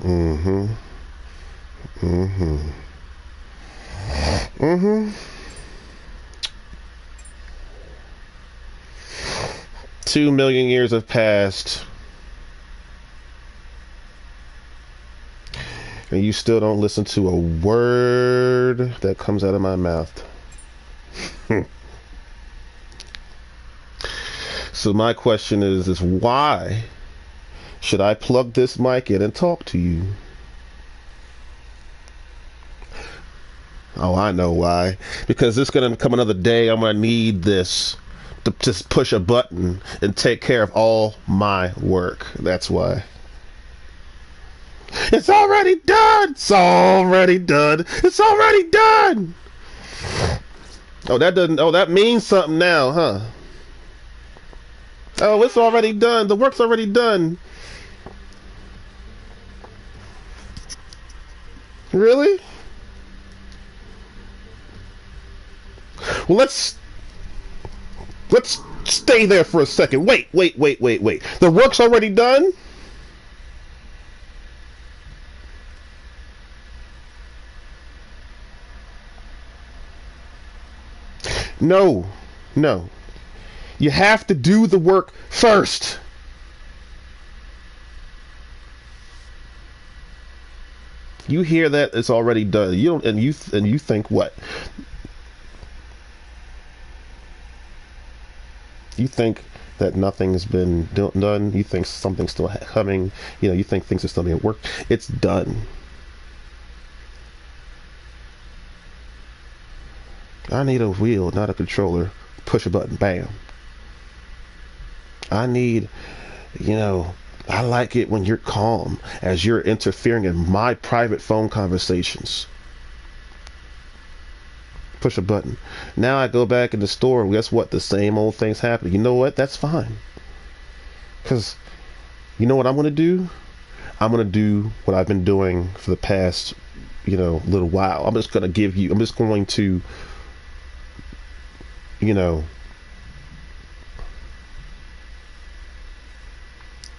Mm-hmm. Mm-hmm. Mm-hmm. 2 million years have passed, and you still don't listen to a word that comes out of my mouth. So my question is why should I plug this mic in and talk to you? Oh, I know why. Because there's gonna come another day I'm gonna need this to just push a button and take care of all my work. That's why. It's already done. It's already done. It's already done. Oh, that doesn't. Oh, that means something now, huh? Oh, it's already done. The work's already done. Really? Well, let's stay there for a second. Wait. The work's already done? No. No. You have to do the work first. You hear that it's already done. You don't and you think what? You think that nothing's been done. You think something's still coming. You think things are still being worked. It's done. I need a wheel, not a controller. Push a button, bam. I need, you know, I like it when you're calm as you're interfering in my private phone conversations. Push a button. Now I go back in the store and guess what? The same old things happen. You know what? That's fine. Because you know what I'm going to do? I'm going to do what I've been doing for the past, little while. I'm just going to, you know,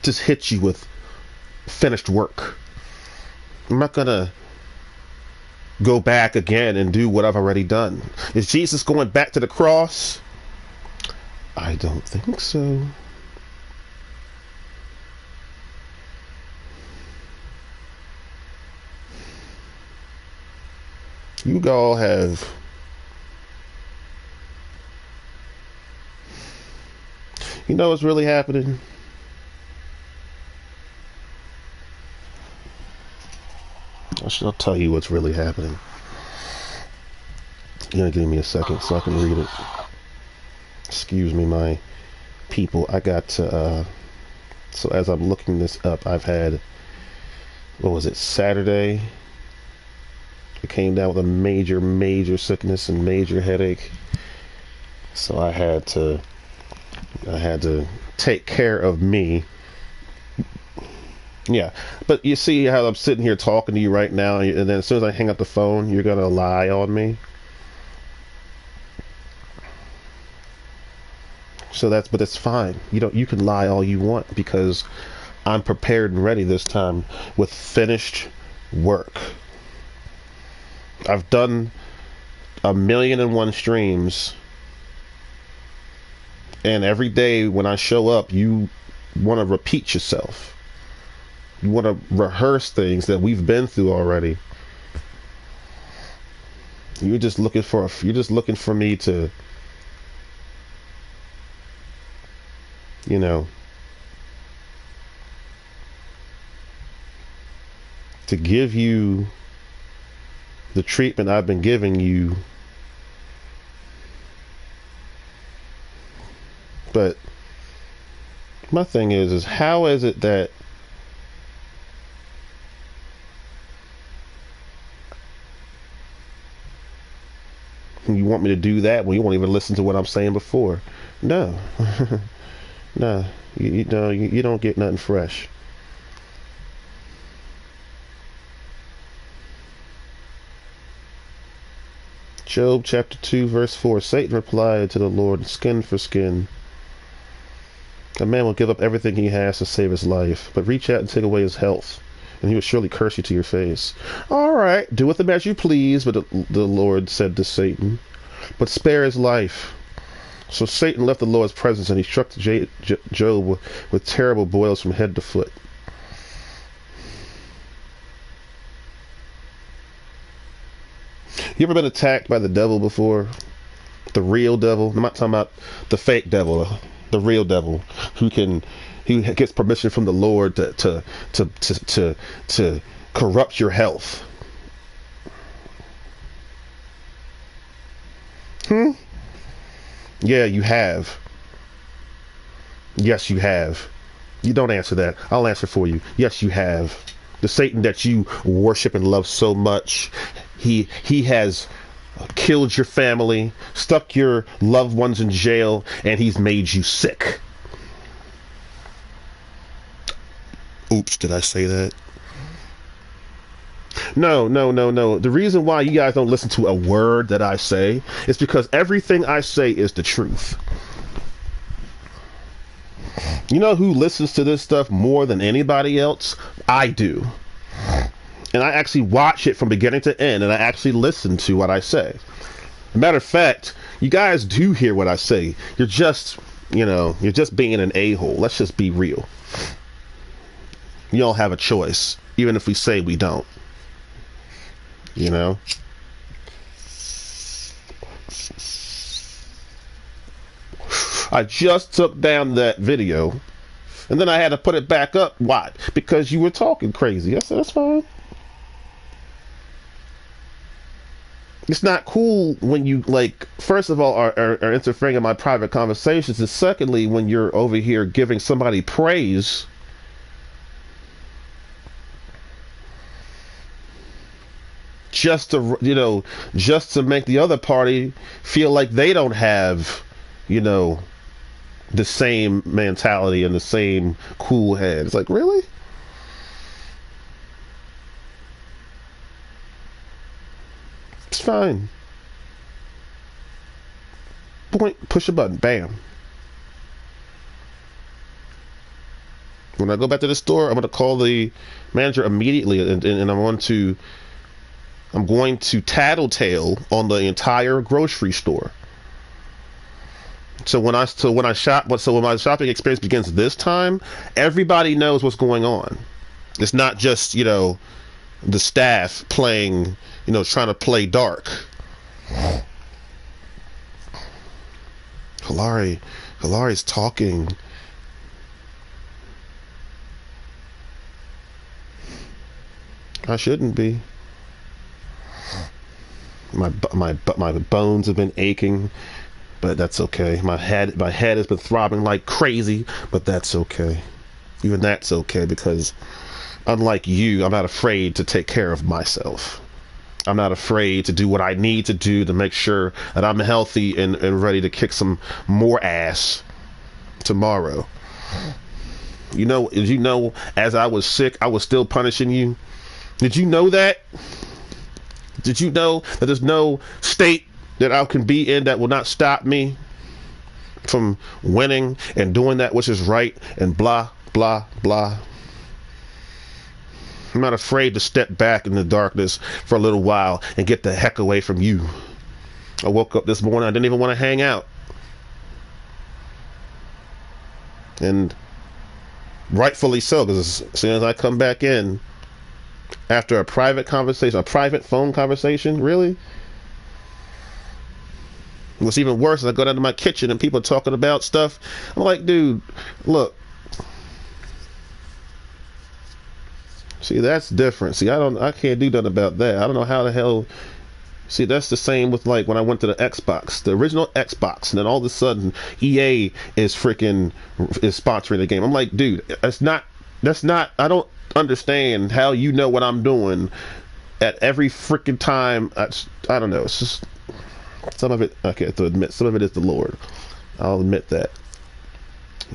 just hit you with finished work. I'm not going to go back again and do what I've already done. Is Jesus going back to the cross? I don't think so. You all have what's really happening? I'll tell you what's really happening. You're gonna give me a second so I can read it. Excuse me, my people. I got to, so as I'm looking this up, I've had, what was it, Saturday? I came down with a major sickness and major headache. So I had to take care of me. Yeah, but you see how I'm sitting here talking to you right now, and then as soon as I hang up the phone, you're gonna lie on me. But it's fine. You can lie all you want because I'm prepared and ready this time with finished work. I've done 1,000,001 streams, and every day when I show up, you want to repeat yourself. You want to rehearse things that we've been through already. You're just looking for me to, to give you the treatment I've been giving you. But my thing is how is it that you want me to do that when you won't even listen to what I'm saying before? No. No. You don't get nothing fresh. Job chapter 2 verse 4. Satan replied to the Lord, skin for skin. A man will give up everything he has to save his life, but reach out and take away his health. and he will surely curse you to your face. All right, do with him as you please, but the Lord said to Satan, but spare his life. So Satan left the Lord's presence, and he struck Job with terrible boils from head to foot. You ever been attacked by the devil before? The real devil? I'm not talking about the fake devil. The real devil, who gets permission from the Lord to corrupt your health. Yeah, you have. Yes, you have. You don't answer that. I'll answer for you. Yes, you have. The Satan that you worship and love so much, he has killed your family, stuck your loved ones in jail, and he's made you sick. Oops, did I say that? No. The reason why you guys don't listen to a word that I say is because everything I say is the truth. You know who listens to this stuff more than anybody else? I do. And I actually watch it from beginning to end, and I actually listen to what I say. Matter of fact, you guys do hear what I say. You're just being an a-hole. Let's just be real. You don't have a choice, even if we say we don't. You know? I just took down that video, and then I had to put it back up. Why? Because you were talking crazy. I said, that's fine. It's not cool when you, like, first of all, are interfering in my private conversations, and secondly, when you're over here giving somebody praise just to make the other party feel like they don't have, the same mentality and the same cool head. It's like, really? It's fine. Point, push a button, bam. When I go back to the store, I'm going to call the manager immediately, and I'm going to tattletale on the entire grocery store. So when my shopping experience begins this time, everybody knows what's going on. It's not just, the staff playing, trying to play dark. Hilari's talking. I shouldn't be. My bones have been aching, but that's okay. My head has been throbbing like crazy, but that's okay. Even that's okay, because unlike you, I'm not afraid to take care of myself. I'm not afraid to do what I need to do to make sure that I'm healthy and ready to kick some more ass tomorrow. Did you know as I was sick, I was still punishing you? Did you know that? Did you know that there's no state that I can be in that will not stop me from winning and doing that which is right and blah, blah, blah? I'm not afraid to step back in the darkness for a little while and get the heck away from you. I woke up this morning, I didn't even want to hang out. And rightfully so, because as soon as I come back in, after a private conversation, a private phone conversation, really? What's even worse is I go down to my kitchen and people are talking about stuff. I'm like, dude, look. See, that's different. See, I can't do nothing about that. I don't know how the hell. See, that's the same with, like, when I went to the Xbox, the original Xbox, and then all of a sudden EA is sponsoring the game. I'm like, dude, that's not, I don't understand how you know what I'm doing at every freaking time. I don't know. It's just some of it. Okay, to admit, some of it is the Lord. I'll admit that.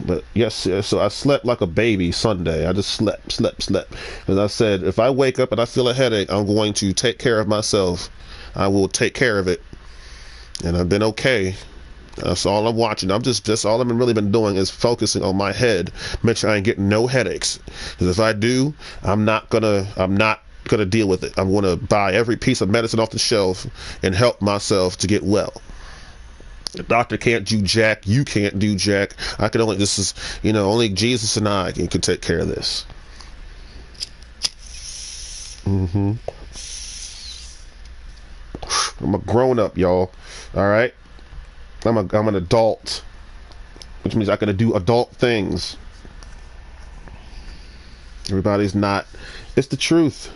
But yes, so I slept like a baby Sunday. I just slept. Because I said, if I wake up and I feel a headache, I'm going to take care of myself. I will take care of it. And I've been okay That's all I'm watching. That's all I've really been doing is focusing on my head, make sure I ain't getting no headaches. Because if I do, I'm not gonna deal with it. I'm gonna buy every piece of medicine off the shelf and help myself to get well. The doctor can't do jack. You can't do jack. I can only. This is, only Jesus and I can take care of this. I'm a grown up, y'all. All right. I'm an adult, which means I can do adult things. Everybody's not. It's the truth.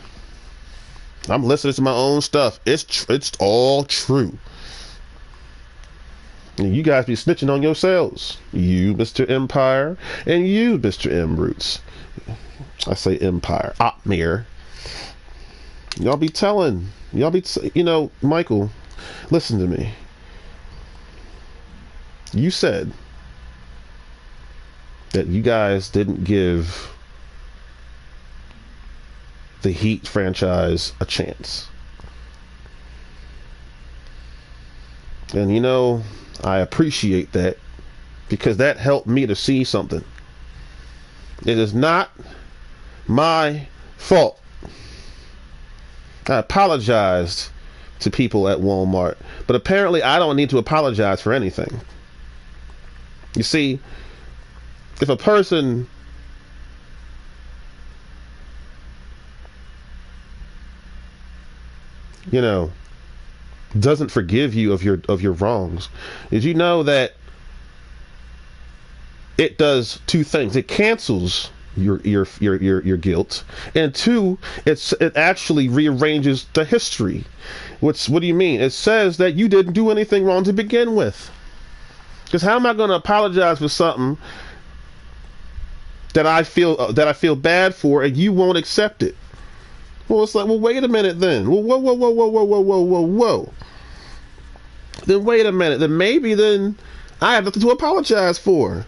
I'm listening to my own stuff. It's all true. And you guys be snitching on yourselves. You, Mr. Empire, and you, Mr. M. Roots. I say Empire. Otmir. Y'all be telling. Michael, listen to me. You said that you guys didn't give the Heat franchise a chance. And I appreciate that, because that helped me to see something. It is not my fault. I apologized to people at Walmart, but apparently I don't need to apologize for anything. You see, if a person doesn't forgive you of your wrongs, did you know that it does two things? It cancels your guilt, and two, it actually rearranges the history. What do you mean? It says that you didn't do anything wrong to begin with. Because how am I going to apologize for something that I feel bad for, and you won't accept it? Well, it's like, well, wait a minute then. Well, whoa. Then wait a minute. Then maybe then I have nothing to apologize for.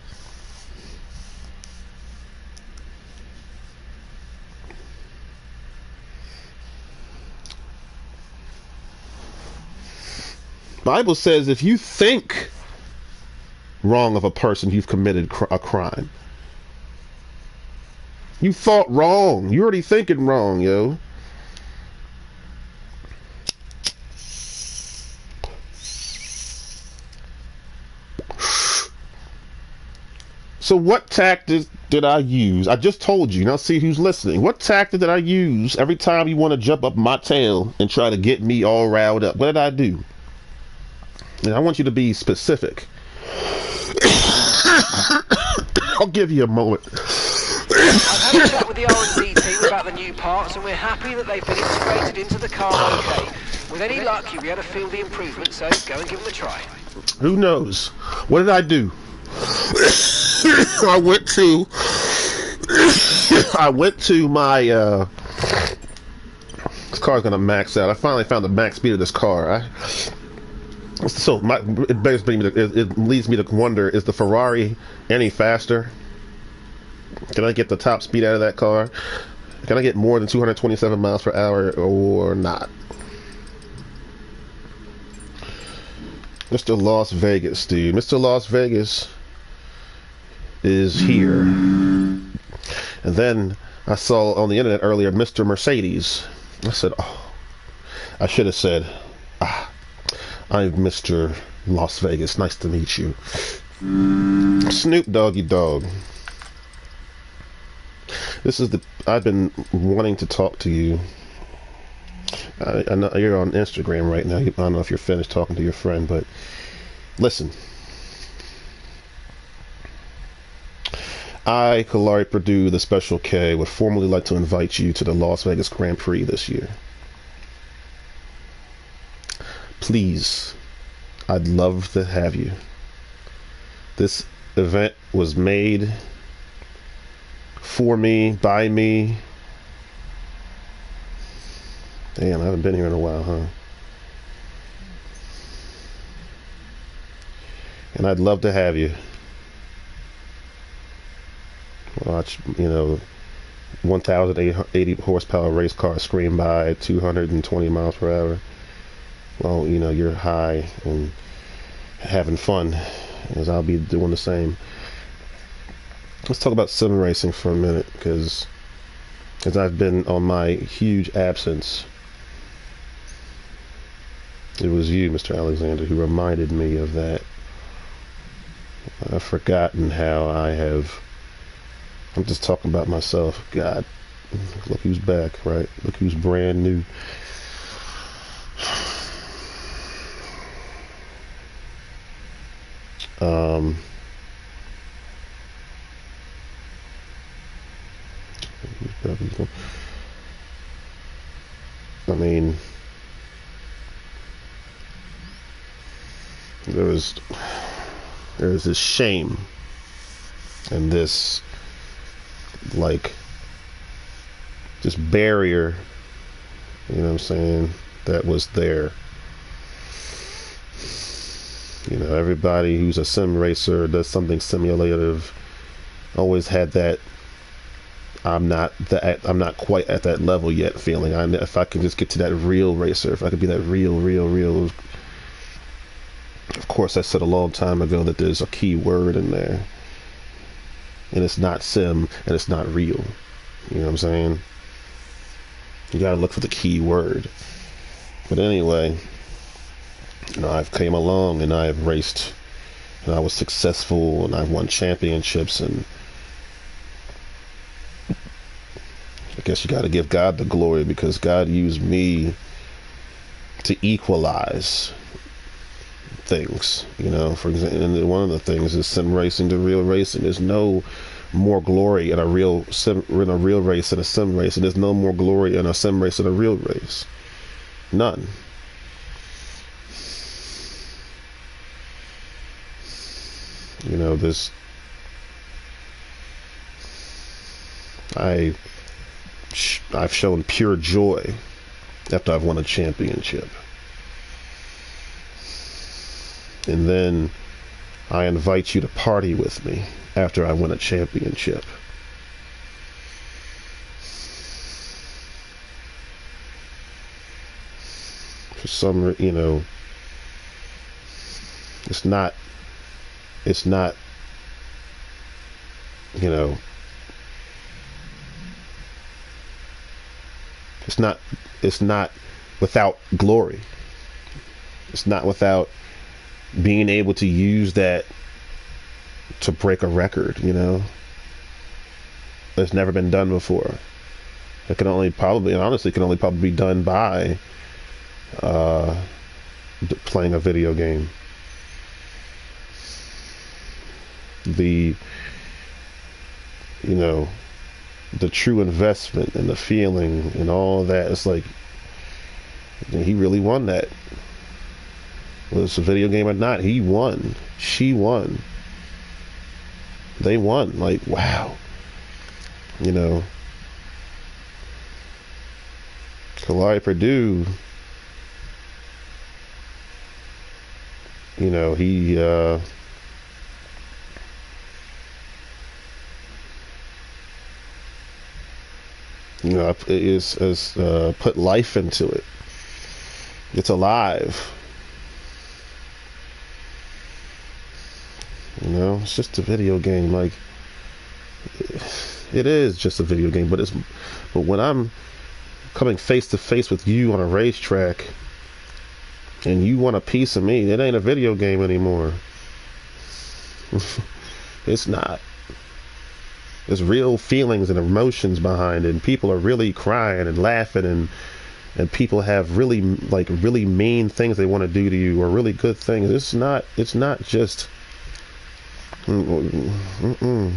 Bible says if you think wrong of a person, you've committed a crime. You thought wrong. You're already thinking wrong, yo. So what tactic did I use? I just told you. Now see who's listening. What tactic did I use every time you want to jump up my tail and try to get me all riled up? What did I do? And I want you to be specific. I'll give you a moment. I've had a chat with the R&D team about the new parts, and we're happy that they've been integrated into the car okay. With any luck, you'll be able to feel the improvement, so go and give them a try. Who knows? What did I do? I went to my this car's gonna max out. I finally found the max speed of this car. It leads me to wonder, is the Ferrari any faster? Can I get the top speed out of that car? Can I get more than 227 miles per hour or not? Mr. Las Vegas, dude. Mr. Las Vegas is here. And then I saw on the internet earlier Mr. Mercedes. I said, oh, I should have said, I'm Mr. Las Vegas. Nice to meet you. Snoop Doggy Dogg. I've been wanting to talk to you. I know you're on Instagram right now. I don't know if you're finished talking to your friend, but listen. I, Kalari Purdue, the Special K, would formally like to invite you to the Las Vegas Grand Prix this year. Please, I'd love to have you. This event was made for me, by me. Damn, I haven't been here in a while, huh? And I'd love to have you. Watch, 1,080 horsepower race car scream by at 220 miles per hour. Well, you're high and having fun, as I'll be doing the same. Let's talk about sim racing for a minute, because as I've been on my huge absence, it was you, Mr. Alexander, who reminded me of that. I've forgotten how I'm just talking about myself. God, look who's back, right? Look who's brand new. I mean, there is this shame and this, like, this barrier, you know what I'm saying, that was there. You know, everybody who's a sim racer, does something simulative, always had that I'm not quite at that level yet feeling. If I can just get to that real racer, if I could be that real. Of course, I said a long time ago that there's a key word in there, and it's not sim and it's not real. You know what I'm saying? You gotta look for the key word. But anyway, you know, I've came along and I've raced, and I was successful, and I've won championships, and I guess you got to give God the glory, because God used me to equalize things. You know, for example, and one of the things is sim racing to real racing. There's no more glory in a real race than a sim race, and there's no more glory in a sim race than a real race. None. You know, I've shown pure joy after I've won a championship. And then I invite you to party with me after I win a championship. For some, you know, it's not, you know, it's not without glory. It's not without being able to use that to break a record, you know. It's never been done before. It can only probably, and honestly, it can only probably be done by playing a video game. The, you know, the true investment and the feeling and all that, it's like, he really won that. Whether it's a video game or not, he won. She won. They won. Like, wow. You know, Kalari Purdue, you know, he you know, is put life into it. It's alive. You know, it's just a video game. Like, it is just a video game, but when I'm coming face to face with you on a racetrack and you want a piece of me, it ain't a video game anymore. It's not. There's real feelings and emotions behind it, and people are really crying and laughing, and people have really, like, really mean things they want to do to you, or really good things. It's not just mm-mm.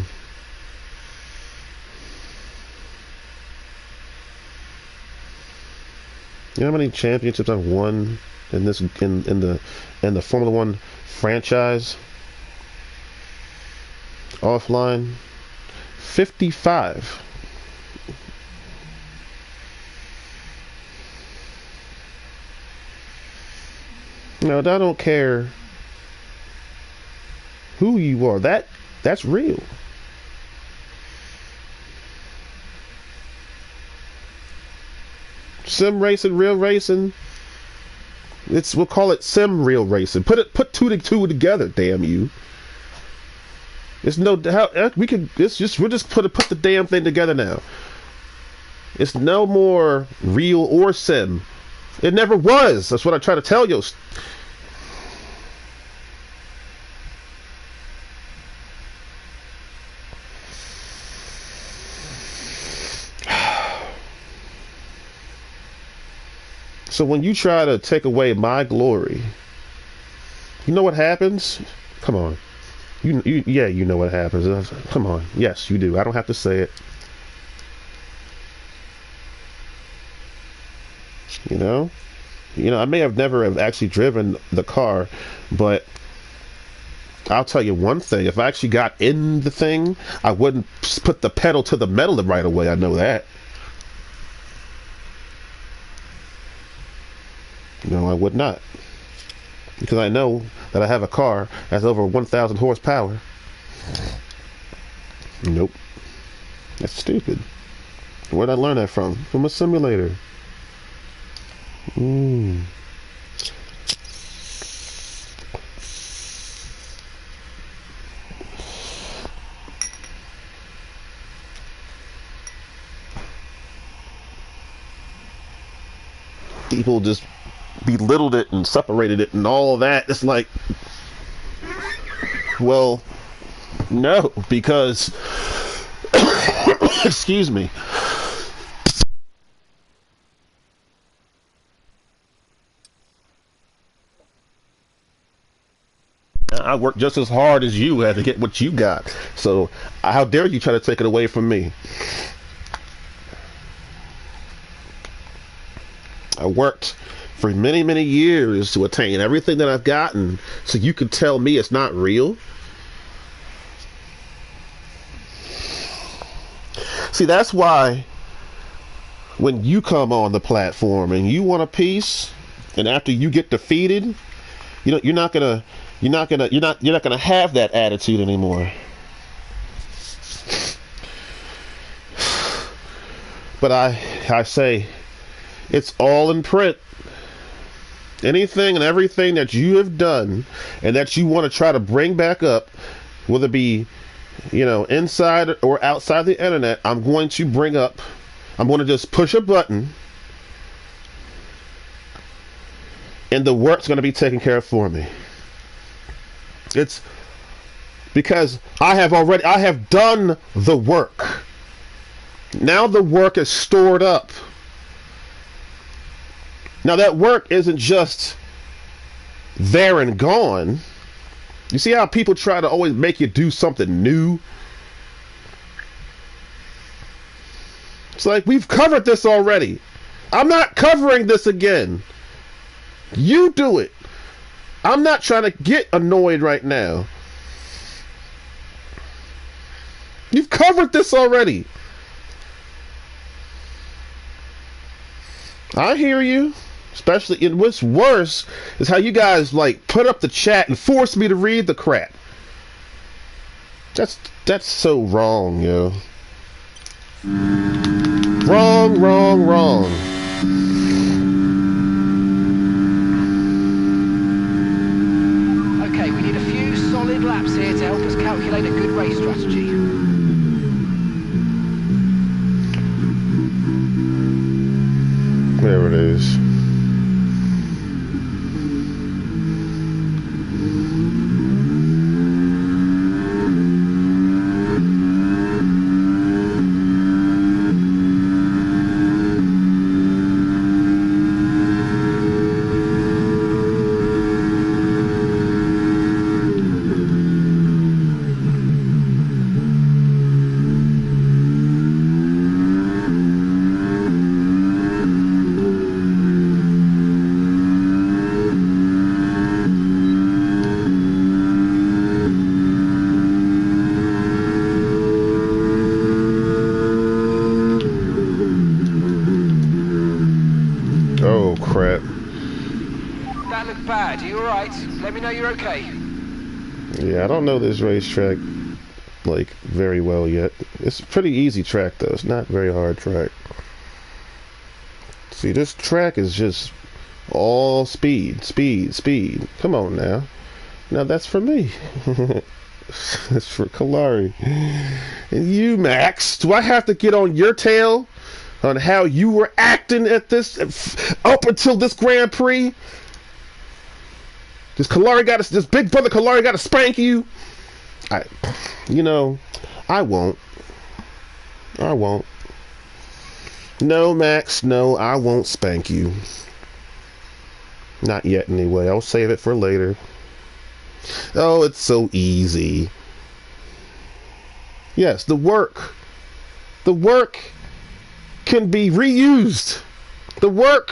You know how many championships I've won in the Formula One franchise? Offline, 55. No, I don't care who you are. That's real. Sim racing, real racing, We'll call it sim real racing. Put two to two together, damn you. It's no how we can. We'll just put the damn thing together now. It's no more real or sim. It never was. That's what I try to tell you. So when you try to take away my glory, you know what happens? Come on. Yeah, you know what happens. Come on. Yes, you do. I don't have to say it. You know, I may have never have actually driven the car, but I'll tell you one thing. If I actually got in the thing, I wouldn't put the pedal to the metal right away. I know that. No, I would not. Because I know that I have a car that's over 1,000 horsepower. Nope. That's stupid. Where'd I learn that from? From a simulator. People just belittled it and separated it and all of that. It's like, well, no, because excuse me. I work just as hard as you had to get what you got. So how dare you try to take it away from me? I worked for many, many years to attain everything that I've gotten, so you can tell me it's not real? See, that's why when you come on the platform and you want a piece, and after you get defeated, you're not gonna have that attitude anymore. But I say, it's all in print. Anything and everything that you have done and that you want to try to bring back up, whether it be, inside or outside the internet, I'm going to bring up. I'm going to just push a button and the work's going to be taken care of for me. It's because I have done the work. Now the work is stored up. Now that work isn't just there and gone. You see how people try to always make you do something new? It's like, we've covered this already. I'm not covering this again. You do it. I'm not trying to get annoyed right now. You've covered this already. I hear you. Especially, and what's worse is how you guys put up the chat and force me to read the crap. That's so wrong, yo. Wrong, wrong, wrong. Okay, we need a few solid laps here to help us calculate a good race strategy. There it is. Oh, crap. That looked bad. Are you alright? Let me know you're okay. Yeah, I don't know this racetrack, very well yet. It's a pretty easy track, though. It's not a very hard track. See, this track is just All speed, speed, speed. Come on now. Now that's for me. That's for Kalari. And you, Max, do I have to get on your tail on how you were acting at this up until this Grand Prix? This big brother Kalari got to spank you? I won't. I won't. No, Max, no, I won't spank you. Not yet, anyway. I'll save it for later. Oh, it's so easy. Yes, the work can be reused. The work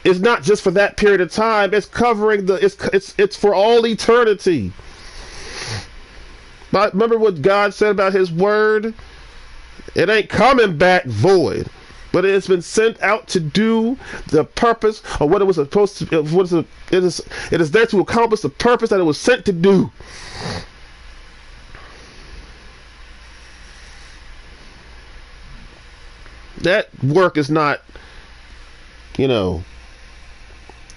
is not just for that period of time. It's covering it's for all eternity. But remember what God said about his word? It ain't coming back void, but it has been sent out to do the purpose of what it was supposed to. It is there to accomplish the purpose that it was sent to do. That work is not,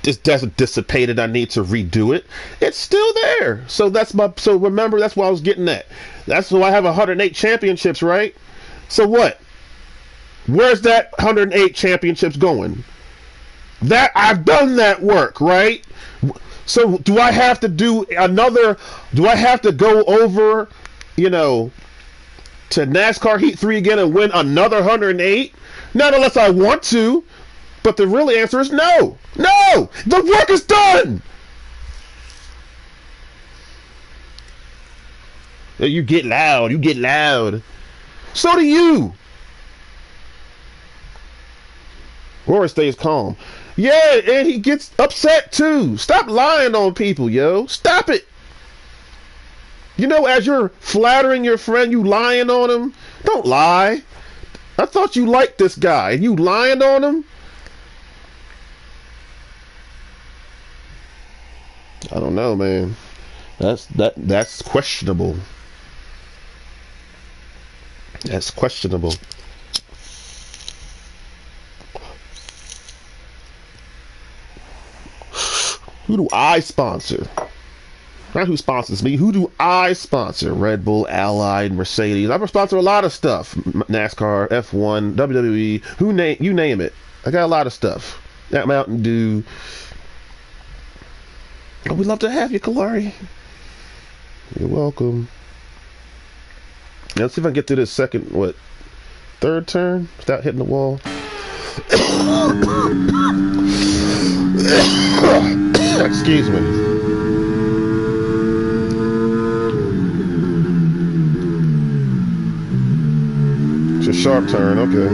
just doesn't dissipated. I need to redo it. It's still there. So remember, that's why I was getting at. That's why I have 108 championships, right? So what? Where's that 108 championships going? That I've done that work, right? So do I have to do go over, to NASCAR Heat 3 again and win another 108? Not unless I want to. But the real answer is no. No! The work is done! You get loud. So do you. Rory stays calm. Yeah, and he gets upset too. Stop lying on people, yo. Stop it. As you're flattering your friend, you lying on him. Don't lie. I thought you liked this guy, and you lying on him? I don't know, man. That's questionable. That's questionable. Who do I sponsor? Not who sponsors me. Who do I sponsor? Red Bull, Allied, Mercedes. I sponsor a lot of stuff. NASCAR, F1, WWE. You name it. I got a lot of stuff. That Mountain Dew. Oh, we'd love to have you, Kalari. You're welcome. Now, let's see if I can get through this third turn without hitting the wall. Excuse me. It's a sharp turn, okay.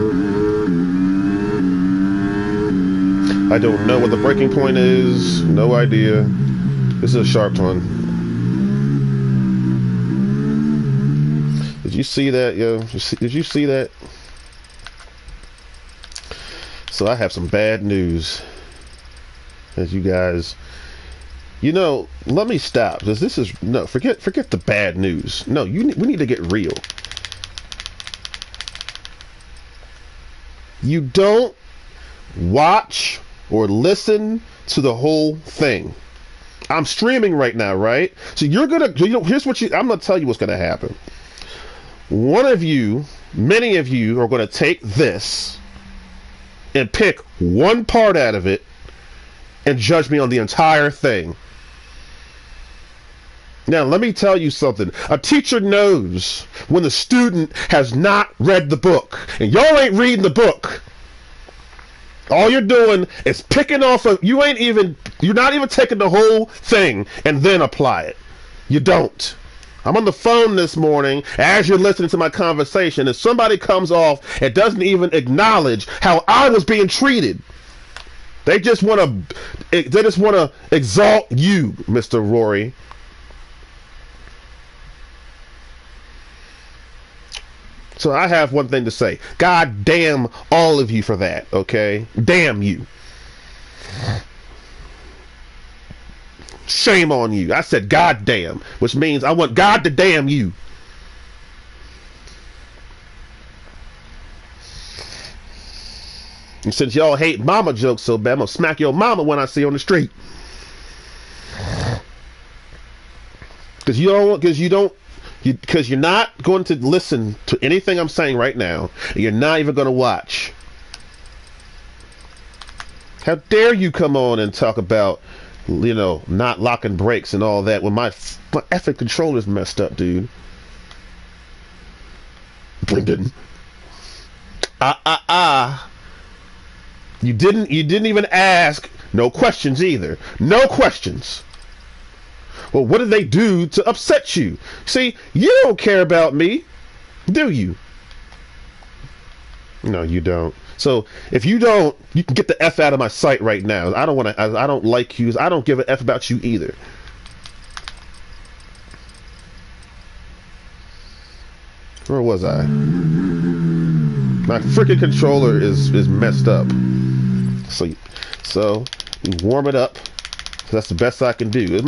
I don't know what the breaking point is. No idea. This is a sharp one. Did you see that, yo? Did you see that? So I have some bad news. As you guys, let me stop, because this is forget the bad news. No, we need to get real. You don't watch or listen to the whole thing. I'm streaming right now, right? So here's I'm gonna tell you what's gonna happen. Many of you are gonna take this and pick one part out of it and judge me on the entire thing. Now, let me tell you something. A teacher knows when the student has not read the book. And y'all ain't reading the book. All you're doing is picking off you're not even taking the whole thing and then apply it. You don't. I'm on the phone this morning as you're listening to my conversation, and somebody comes off and doesn't even acknowledge how I was being treated. They just want to exalt you, Mr. Rory. So I have one thing to say. God damn all of you for that, okay? Damn you. Shame on you. I said God damn, which means I want God to damn you. And since y'all hate mama jokes so bad, I'm gonna smack your mama when I see you on the street. Because you're not going to listen to anything I'm saying right now. And you're not even going to watch. How dare you come on and talk about, not locking brakes and all that when my effing controller's messed up, dude. Brendan. You didn't even ask. No questions either. No questions. Well, what did they do to upset you? See, you don't care about me, do you? No, you don't. So if you don't, you can get the F out of my sight right now. I don't like you. I don't give a F about you either. Where was I? My freaking controller is messed up. So you warm it up. That's the best I can do.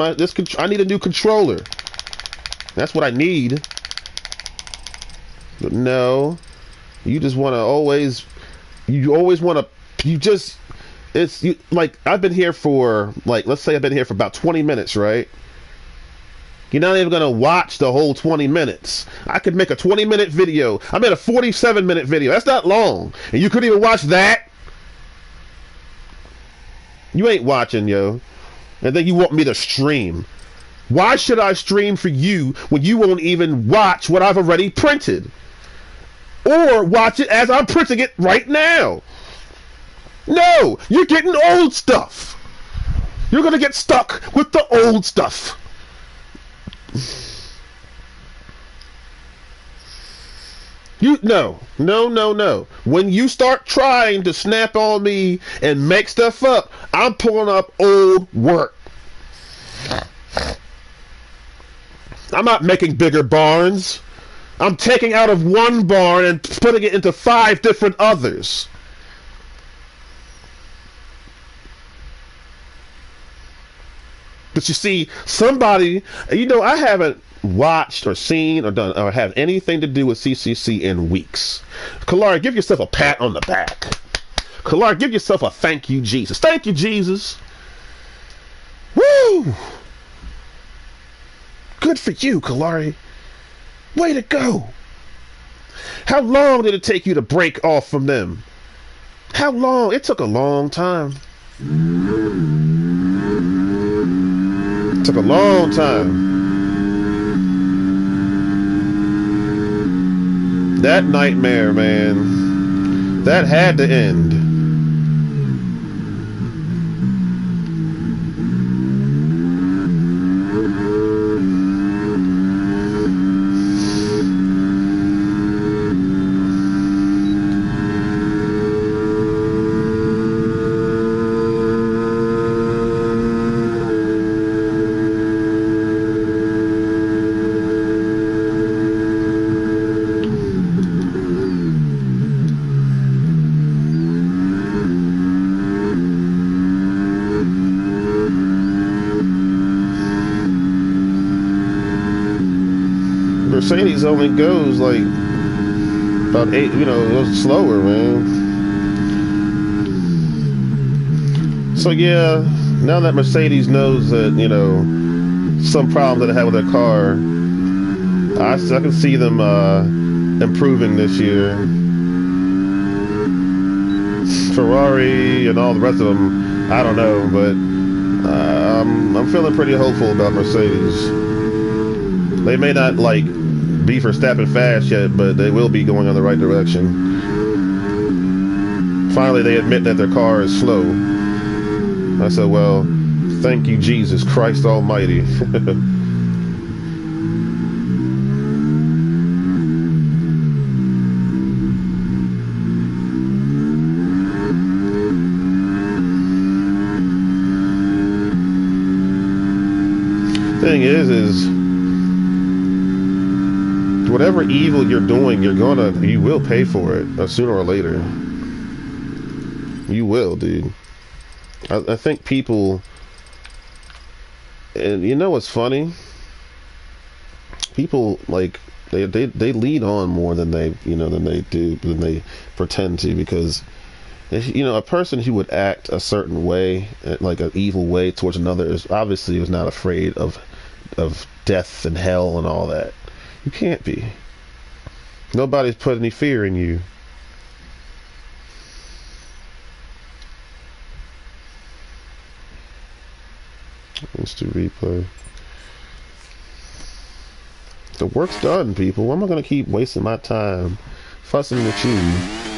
I need a new controller. That's what I need. But no, you just want to always. You always want to. Like I've been here for let's say I've been here for about 20 minutes, right? You're not even gonna watch the whole 20 minutes. I could make a 20-minute video. I made a 47-minute video. That's not long, and you couldn't even watch that. You ain't watching, yo. And then you want me to stream. Why should I stream for you when you won't even watch what I've already printed? Or watch it as I'm printing it right now. No, you're getting old stuff. You're going to get stuck with the old stuff. No. When you start trying to snap on me and make stuff up, I'm pulling up old work. I'm not making bigger barns. I'm taking out of one barn and putting it into 5 different others. But you see, somebody, I haven't watched or seen or done or have anything to do with CCC in weeks. Kalari, give yourself a pat on the back. Kalari, give yourself a thank you, Jesus. Thank you, Jesus. Woo! Good for you, Kalari. Way to go. How long did it take you to break off from them? How long? It took a long time. It took a long time. That nightmare, man, that had to end. Mercedes only goes like about 8, it goes slower, man. So yeah, now that Mercedes knows that, some problems that they have with their car, I can see them improving this year. Ferrari and all the rest of them, I don't know, but I'm feeling pretty hopeful about Mercedes. They may not be Verstappen fast yet, but they will be going in the right direction. Finally, they admit that their car is slow. I said, well, thank you, Jesus Christ Almighty. Thing is whatever evil you're doing, you will pay for it sooner or later. You will, dude. I think people, and what's funny? People they lead on more than they pretend to, because You know, a person who would act a certain way, like an evil way towards another, is obviously was not afraid of death and hell and all that. You can't be. Nobody's put any fear in you. Instant replay. The work's done, people. Why am I going to keep wasting my time fussing with you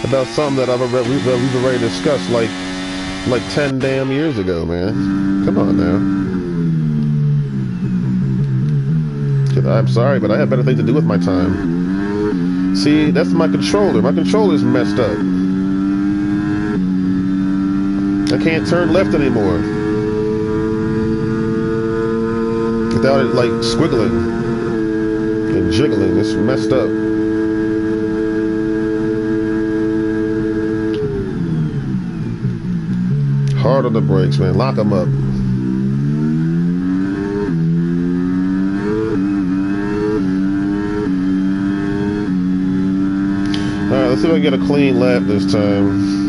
about something that we've already discussed like 10 damn years ago, man? Come on now. I'm sorry, but I have better things to do with my time. See, that's my controller. My controller's messed up. I can't turn left anymore without it, like, squiggling and jiggling. It's messed up. Hard on the brakes, man. Lock them up. Alright, let's see if I can get a clean lap this time.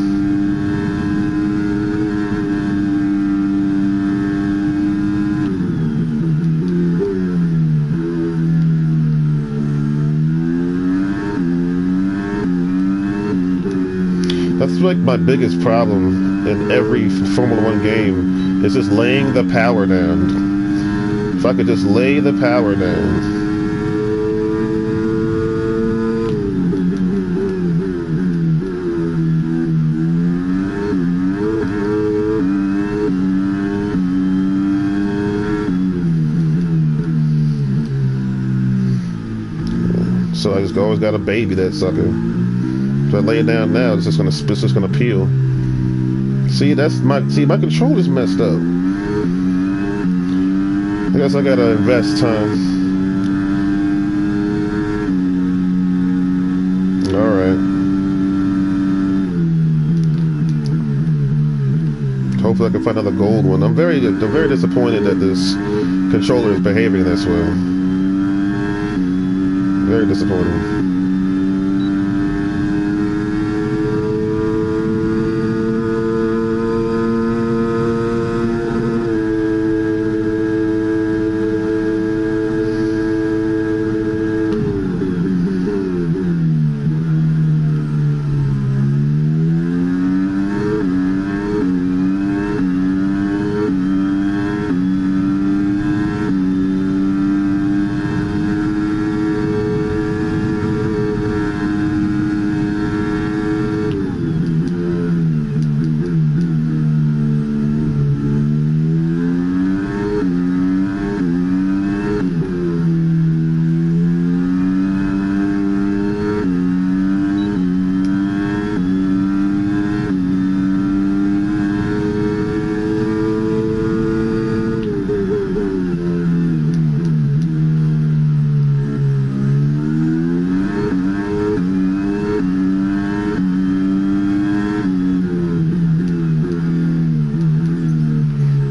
That's like my biggest problem in every Formula One game, is just laying the power down. If I could just lay the power down. So I just always gotta baby that sucker. If I lay it down now, it's just gonna peel. See, my controller's messed up. I guess I gotta invest time. Alright. Hopefully I can find another gold one. I'm very disappointed that this controller is behaving this way. Very disappointing.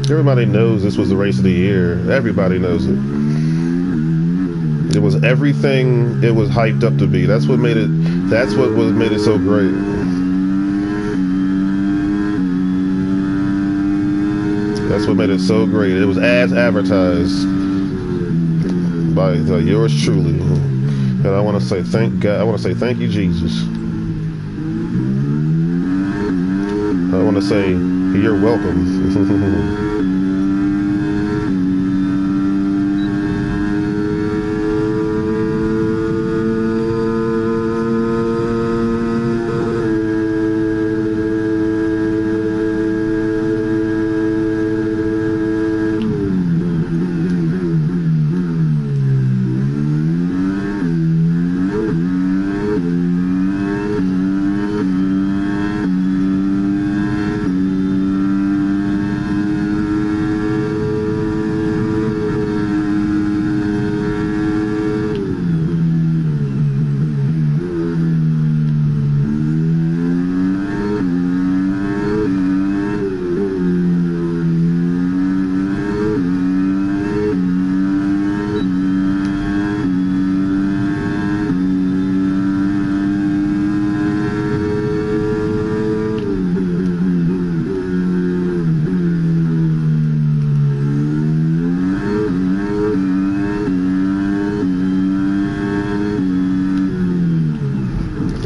Everybody knows this was the race of the year. Everybody knows it. It was everything it was hyped up to be. That's what made it so great. That's what made it so great. It was as advertised by yours truly. And I want to say thank God. I want to say thank you, Jesus. I want to say you're welcome.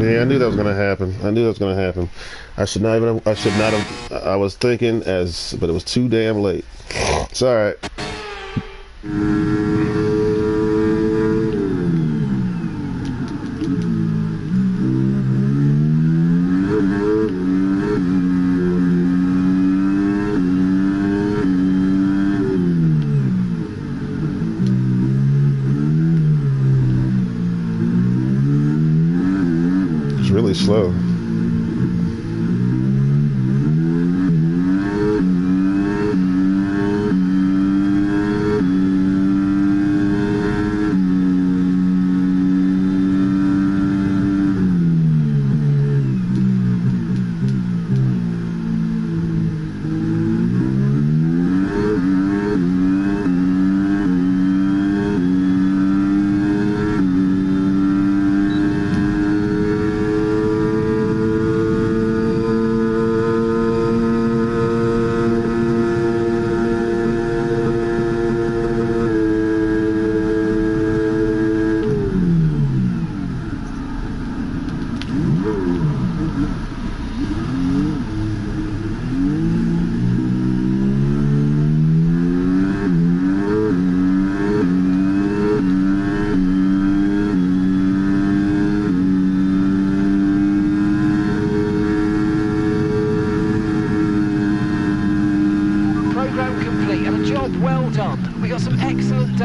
Yeah, I knew that was gonna happen. I knew that was gonna happen. I should not even. I should not have. I was thinking but it was too damn late. It's all right. It's really slow.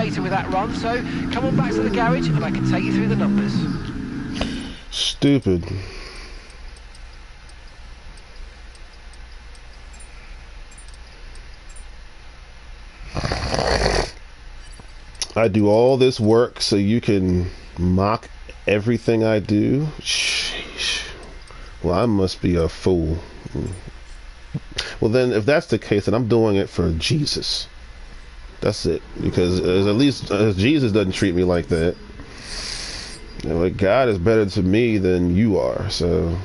With that run, so come on back to the garage and I can take you through the numbers. Stupid. I do all this work so you can mock everything I do? Sheesh. Well, I must be a fool. Well, then, if that's the case, then I'm doing it for Jesus. That's it. Because at least Jesus doesn't treat me like that. You know, like, God is better to me than you are, so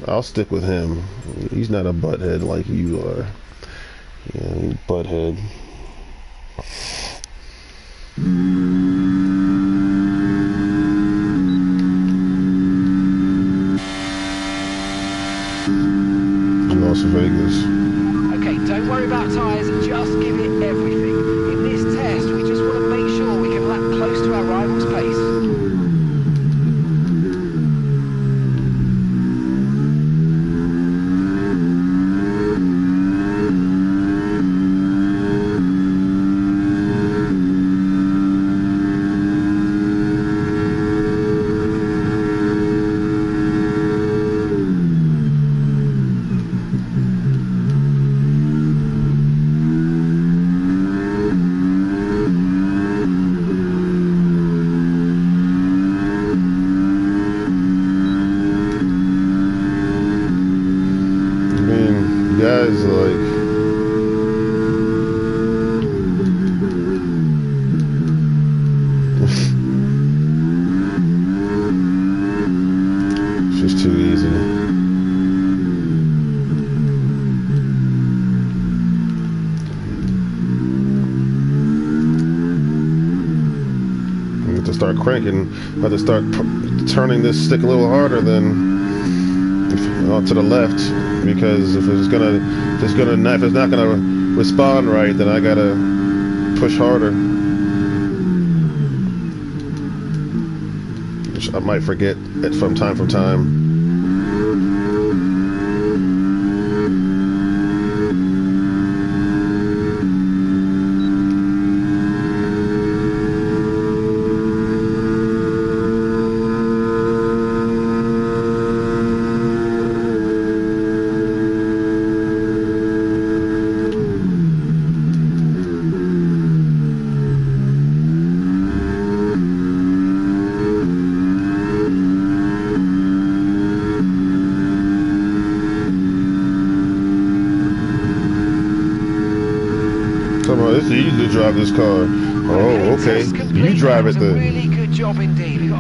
I'll stick with him. He's not a butthead like you are. Yeah, you butthead. Las Vegas. Okay, don't worry about tyres, just give it everything. In this test, we just want to make sure we can lap close to our rival's pace. Guys, like, it's just too easy. I have to start cranking. I have to start turning this stick a little harder than to the left, because if it's not gonna respond right, then I gotta push harder, which I might forget it from time to time. Come on, it's easy to drive this car. Oh, okay. You drive it then. Really good job indeed. You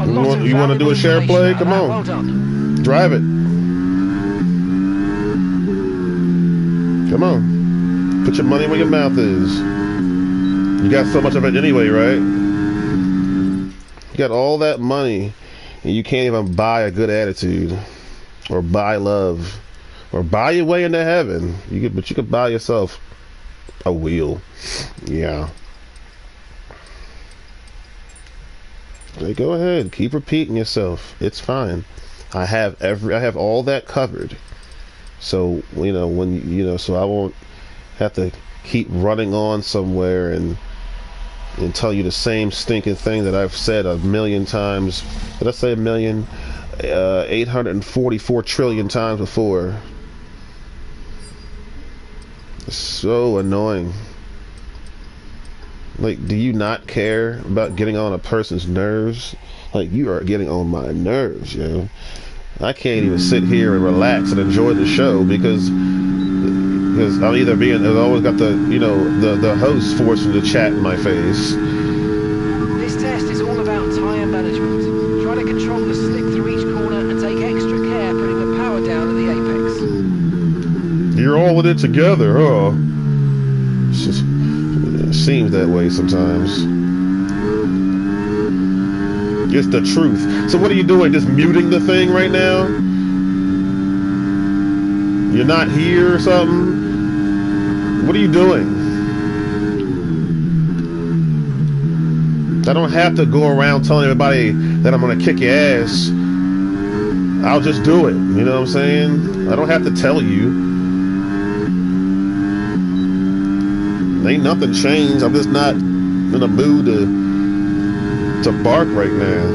want to do a share play? Come on. Well done. Drive it. Come on. Put your money where your mouth is. You got so much of it anyway, right? You got all that money. And you can't even buy a good attitude, or buy love, or buy your way into heaven. But you could buy yourself a wheel. Yeah. Hey, go ahead, keep repeating yourself. It's fine. I have all that covered. So so I won't have to keep running on somewhere and tell you the same stinking thing that I've said a million times. Did I say a million? 844 trillion times before. It's so annoying. Like, do you not care about getting on a person's nerves? Like, you are getting on my nerves, yo. I can't even sit here and relax and enjoy the show because I'm either I've always got the host forcing the chat in my face. This test is all about tyre management. Try to control the slip through each corner and take extra care putting the power down at the apex. You're all in it together, huh? It seems that way sometimes. It's the truth. So what are you doing? Just muting the thing right now? You're not here or something? What are you doing? I don't have to go around telling everybody that I'm going to kick your ass. I'll just do it. You know what I'm saying? I don't have to tell you. Ain't nothing changed. I'm just not in a mood to bark right now.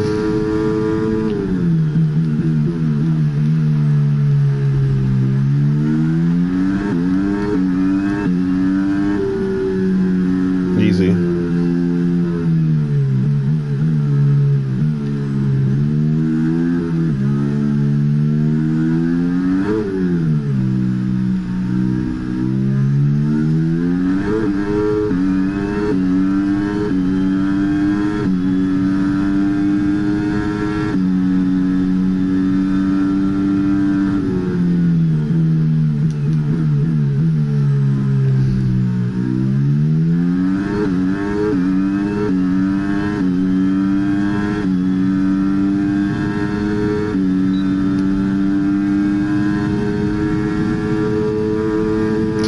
Easy.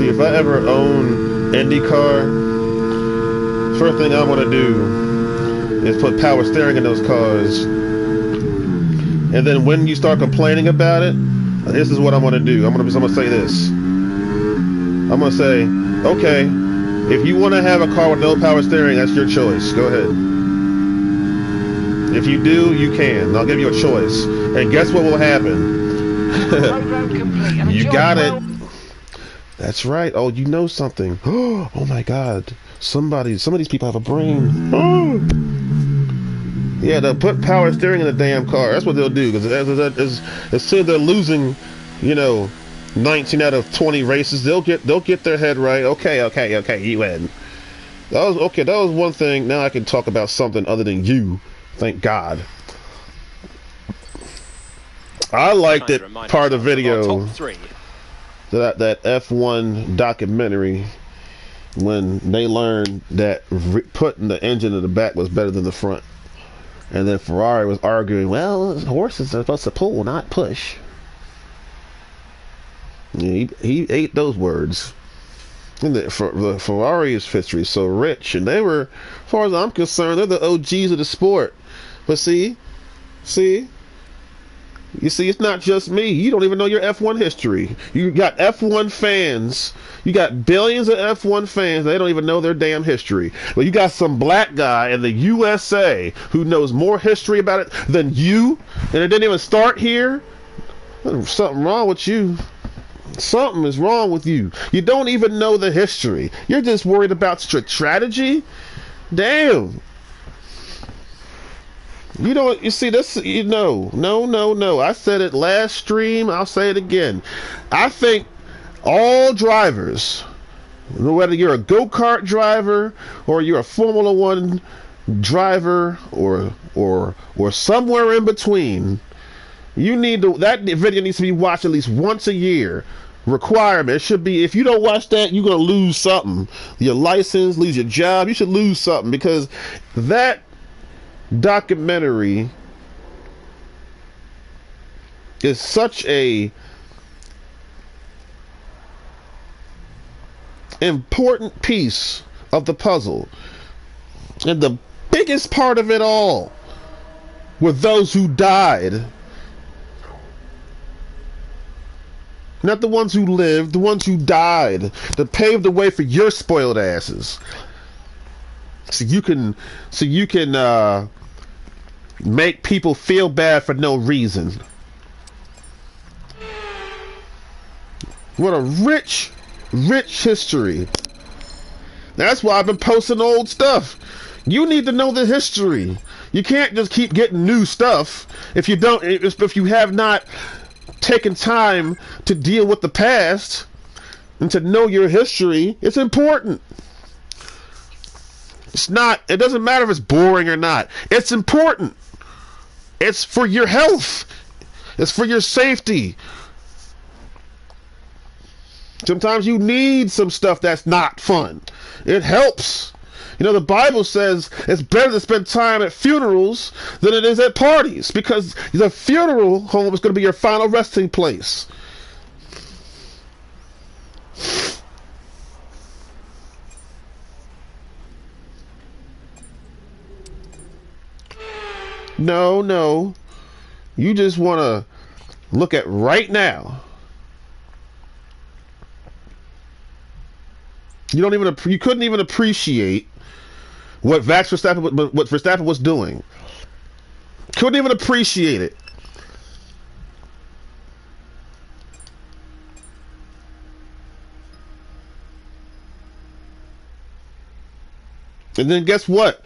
If I ever own IndyCar, first thing I want to do is put power steering in those cars. And then when you start complaining about it, this is what I'm going to do. I'm going to say this. I'm going to say, okay, if you want to have a car with no power steering, that's your choice. Go ahead. If you do, you can. I'll give you a choice. And guess what will happen? You got it. That's right. Oh, you know something. Oh my God. Some of these people have a brain. Oh. Yeah, they'll put power steering in the damn car. That's what they'll do. Because as soon as they're losing, 19 out of 20 races, they'll get their head right. Okay, you win. That was one thing. Now I can talk about something other than you. Thank God. I liked it. Part of the video. That F1 documentary, when they learned that putting the engine in the back was better than the front, and then Ferrari was arguing, well, horses are supposed to pull, not push. Yeah, he ate those words. And the Ferrari's history is so rich, and they were, as far as I'm concerned, they're the OGs of the sport. But see. You see, it's not just me. You don't even know your F1 history. You got F1 fans. You got billions of F1 fans. They don't even know their damn history. But you got some black guy in the USA who knows more history about it than you, and it didn't even start here. There's something wrong with you. Something is wrong with you. You don't even know the history. You're just worried about strategy? Damn. You see, this, no. I said it last stream. I'll say it again. I think all drivers, whether you're a go-kart driver or you're a Formula One driver or somewhere in between, that video needs to be watched at least once a year. Requirement. It should be, if you don't watch that, you're going to lose something. Your license, lose your job. You should lose something, because that documentary is such a important piece of the puzzle. And the biggest part of it all were those who died. Not the ones who lived, the ones who died, that paved the way for your spoiled asses. So you can make people feel bad for no reason. What a rich history. That's why I've been posting old stuff. You need to know the history. You can't just keep getting new stuff if you have not taken time to deal with the past and to know your history. It's important. It doesn't matter if it's boring or not. It's important. It's for your health. It's for your safety. Sometimes you need some stuff that's not fun. It helps. You know, the Bible says it's better to spend time at funerals than it is at parties, because the funeral home is going to be your final resting place. No. You just want to look at right now. You couldn't even appreciate what Verstappen was doing. Couldn't even appreciate it. And then guess what?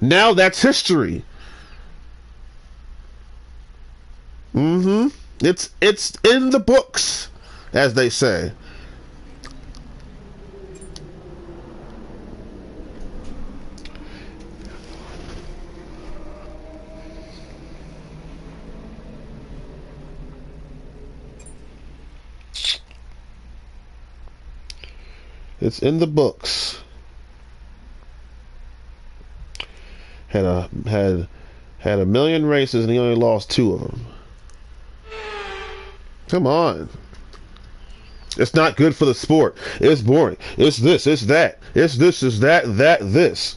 Now that's history. It's in the books, as they say. It's in the books. Had a million races and he only lost 2 of them. Come on. It's not good for the sport. It's boring. It's this, it's that. It's this, it's that, this.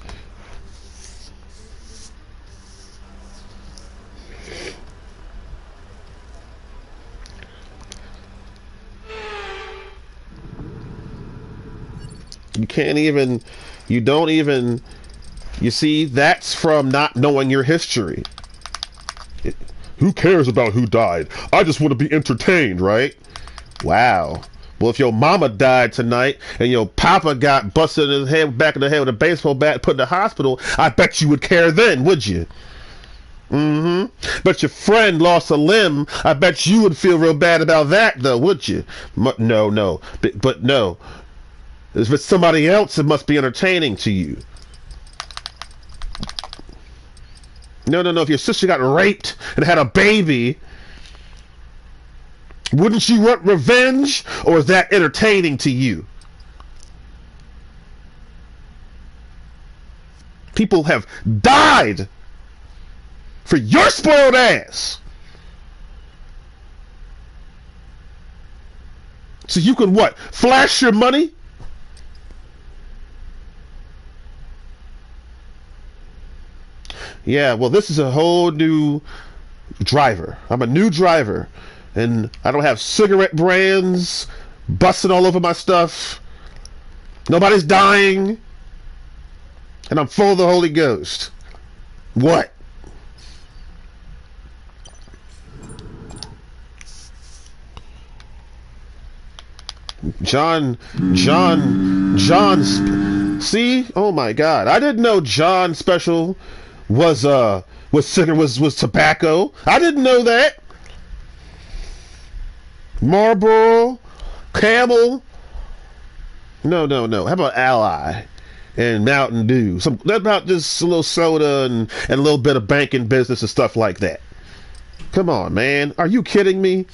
You see, that's from not knowing your history. Who cares about who died? I just want to be entertained, right? Wow. Well, if your mama died tonight and your papa got busted in the back of the head with a baseball bat and put in the hospital, I bet you would care then, would you? But your friend lost a limb, I bet you would feel real bad about that, though, would you? No. But no. If it's somebody else, it must be entertaining to you. No. If your sister got raped and had a baby, wouldn't you want revenge? Or is that entertaining to you? People have died for your spoiled ass. So you can what? Flash your money? Yeah, well, this is a whole new driver. I'm a new driver, and I don't have cigarette brands busting all over my stuff. Nobody's dying, and I'm full of the Holy Ghost. What? John, see? Oh my God. I didn't know John Special was tobacco. I didn't know that. Marlboro, Camel. No. How about Ally and Mountain Dew? That about just a little soda and a little bit of banking business and stuff like that. Come on, man. Are you kidding me?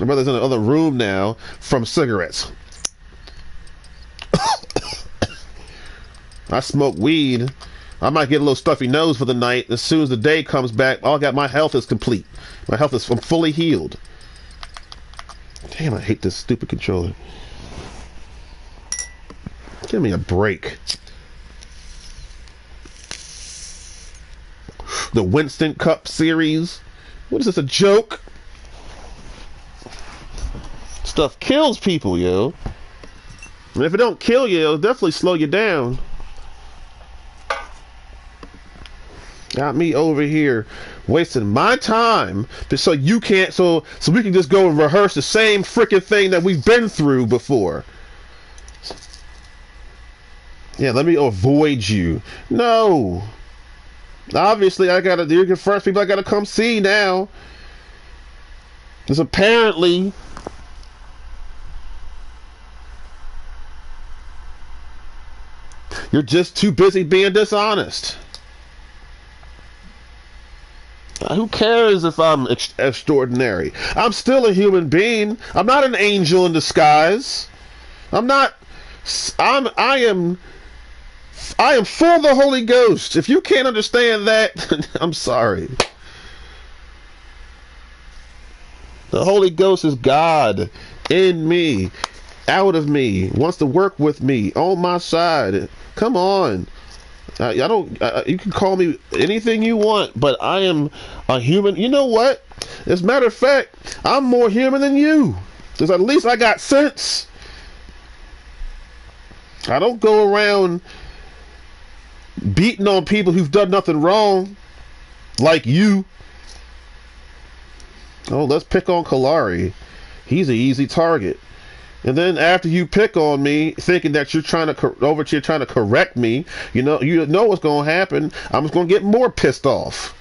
My brother's in the other room now from cigarettes. I smoke weed I might get a little stuffy nose for the night. As soon as the day comes back, all I got, my health is complete. I'm fully healed. Damn, I hate this stupid controller. Give me a break. The Winston Cup series. What is this, a joke? Stuff kills people, yo. And if it don't kill you, it'll definitely slow you down. Got me over here wasting my time so you can't, so we can just go and rehearse the same freaking thing that we've been through before. Yeah, let me avoid you. No. Obviously, you're the first people I gotta come see now. Because apparently you're just too busy being dishonest. Who cares if I'm extraordinary? I'm still a human being. I'm not an angel in disguise. I am full of the Holy Ghost. If you can't understand that, I'm sorry. The Holy Ghost is God in me, out of me, wants to work with me, on my side. Come on. You can call me anything you want, but I am a human. You know what? As a matter of fact, I'm more human than you. Because at least I got sense. I don't go around beating on people who've done nothing wrong, like you. Oh, let's pick on Kalari. He's an easy target. And then after you pick on me, thinking that you're trying to correct me, you know what's going to happen. I'm just going to get more pissed off.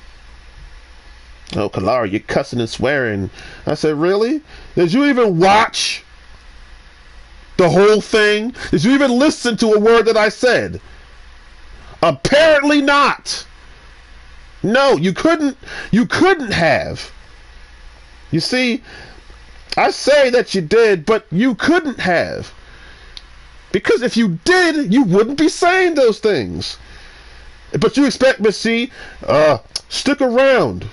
Oh, Kalari, you're cussing and swearing. I said, really? Did you even watch the whole thing? Did you even listen to a word that I said? Apparently not. No, you couldn't have. You see, I say that you did, but you couldn't have. Because if you did, you wouldn't be saying those things. But you expect me to see, stick around.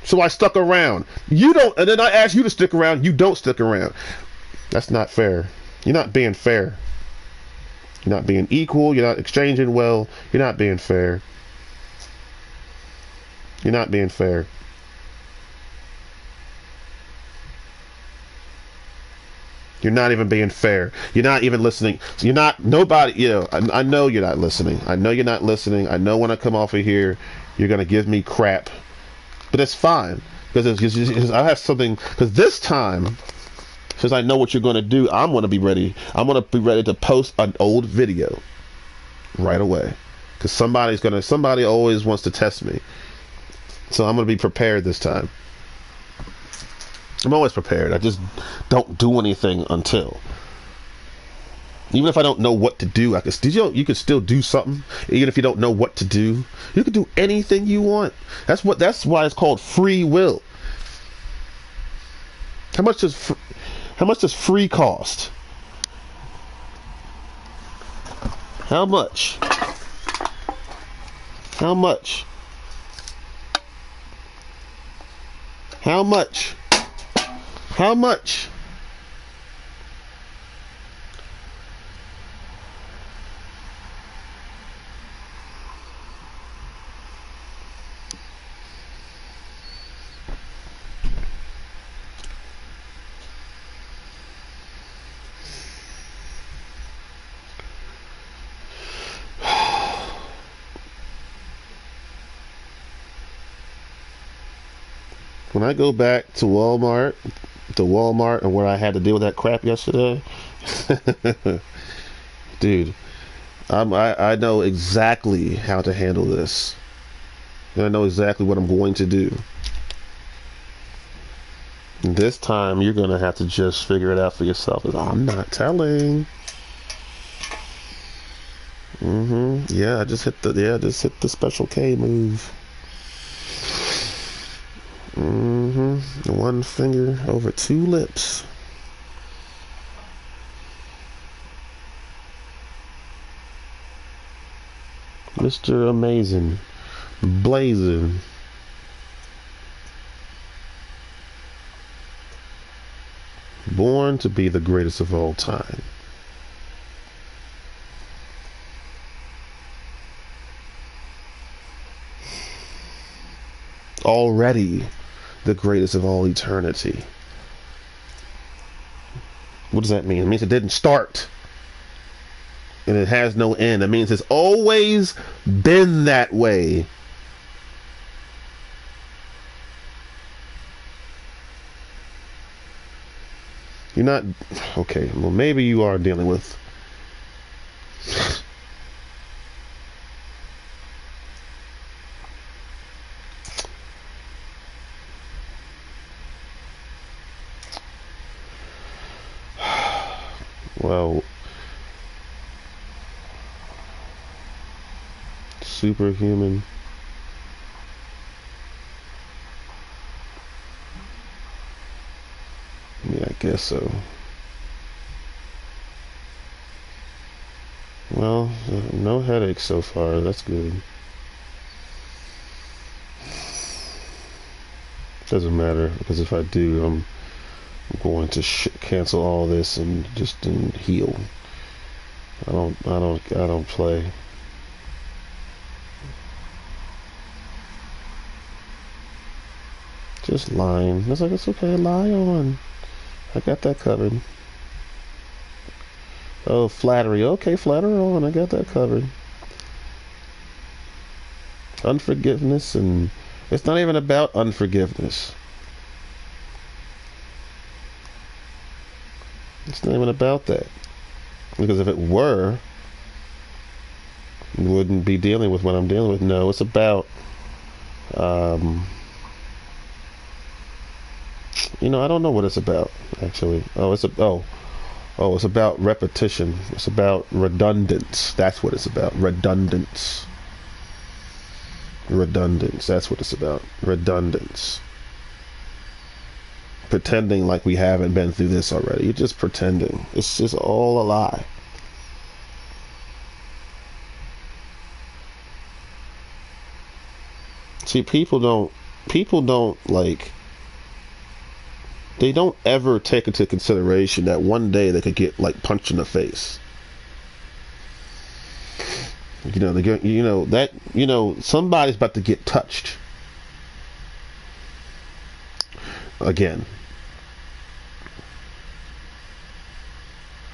So I stuck around. You don't, and then I ask you to stick around, you don't stick around. That's not fair. You're not being fair. You're not being equal, you're not exchanging well, you're not being fair. You're not being fair. You're not even being fair. You're not even listening. You're not, nobody, I know you're not listening. I know you're not listening. I know when I come off of here, you're going to give me crap. But it's fine. Because I have something, because this time, since I know what you're going to do, I'm going to be ready. I'm going to be ready to post an old video right away. Because somebody always wants to test me. So I'm going to be prepared this time. I'm always prepared. I just don't do anything until. Even if I don't know what to do, you can still do something. Even if you don't know what to do, you can do anything you want. That's why it's called free will. How much does free cost? How much? How much? How much? How much? When I go back to Walmart and where I had to deal with that crap yesterday, dude, I know exactly how to handle this. And I know exactly what I'm going to do. And this time, you're going to have to just figure it out for yourself. I'm not telling. Yeah, I just hit the Special K move. One finger over two lips. Mr. Amazing. Blazing. Born to be the greatest of all time. Already the greatest of all eternity. What does that mean? It means it didn't start. And it has no end. It means it's always been that way. You're not... Okay, well, maybe you are dealing with... Well... Superhuman... Yeah, I guess so. Well, no headaches so far. That's good. Doesn't matter, because if I do, I'm going to cancel all this and just heal. I don't play. Just lying. It's like, it's okay. Lie on. I got that covered. Oh, flattery. Okay, flatter on. I got that covered. Unforgiveness, and it's not even about unforgiveness. It's not even about that. Because if it were, you wouldn't be dealing with what I'm dealing with. No, it's about, you know, I don't know what it's about, actually. It's about repetition. It's about redundance. That's what it's about. Redundance. Redundance. That's what it's about. Redundance. Pretending like we haven't been through this already. You're just pretending. It's just all a lie. See, people don't like, they don't ever take into consideration that one day they could get like punched in the face. You know, somebody's about to get touched again.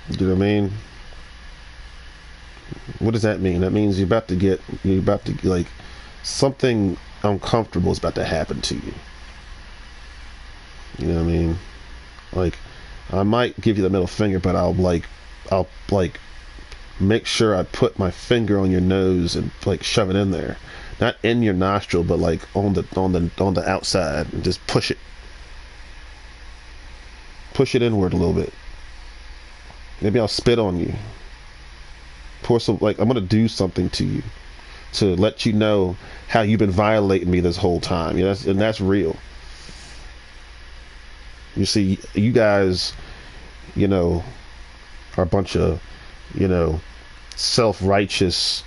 You know what I mean? What does that mean? That means you're about to like, something uncomfortable is about to happen to you. You know what I mean? Like, I might give you the middle finger, but I'll make sure I put my finger on your nose and like shove it in there, not in your nostril, but like on the outside, and just push it inward a little bit. Maybe I'll spit on you. Pour some, like, I'm gonna do something to you to let you know how you've been violating me this whole time. You know, that's real. You see, you guys, you know, are a bunch of, you know, self-righteous,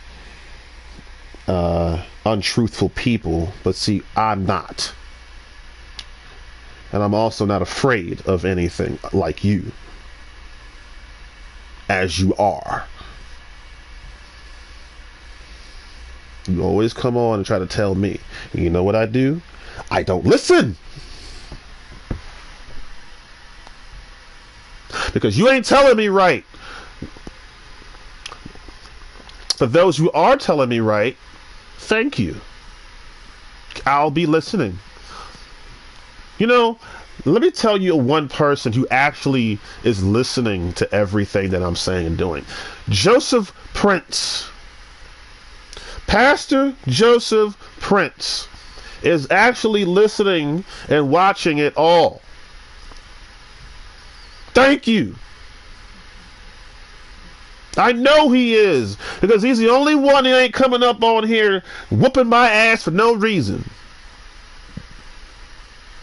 untruthful people, but see, I'm not. And I'm also not afraid of anything like you, as you are. You always come on and try to tell me. And you know what I do? I don't listen. Because you ain't telling me right. But those who are telling me right, thank you. I'll be listening. You know, let me tell you one person who actually is listening to everything that I'm saying and doing. Joseph Prince. Pastor Joseph Prince is actually listening and watching it all. Thank you. I know he is, because he's the only one that ain't coming up on here whooping my ass for no reason.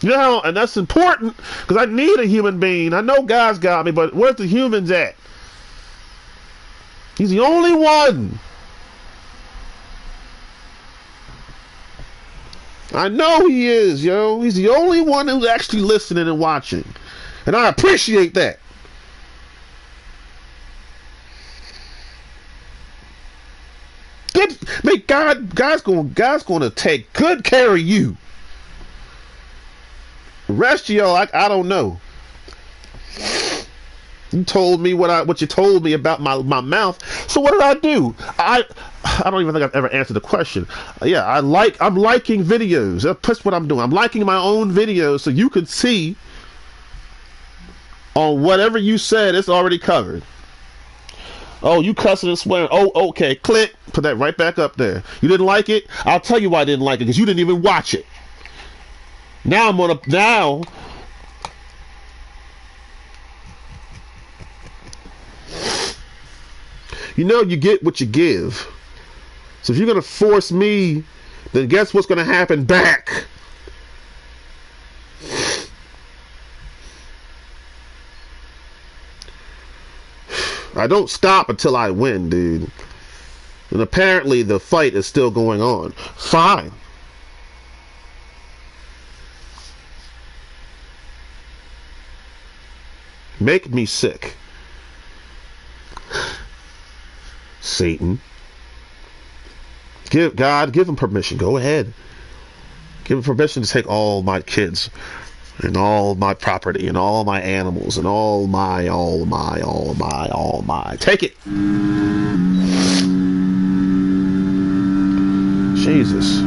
You know, and that's important, because I need a human being. I know God's got me, but where's the humans at? He's the only one. I know he is, yo. He's the only one who's actually listening and watching. And I appreciate that. Good, make God's gonna take good care of you. The rest of y'all, I don't know. You told me what you told me about my mouth. So what did I do? I don't even think I've ever answered the question. Yeah, I'm liking videos. That's what I'm doing. I'm liking my own videos so you can see on whatever you said. It's already covered. Oh, you cussing and swearing. Oh, okay. Click. Put that right back up there. You didn't like it? I'll tell you why I didn't like it, because you didn't even watch it. Now you know, you get what you give. So if you're going to force me, then guess what's going to happen back? I don't stop until I win, dude. And apparently the fight is still going on. Fine. Make me sick. Satan. Give him permission. Go ahead. Give him permission to take all my kids and all my property and all my animals and all my. Take it. Jesus.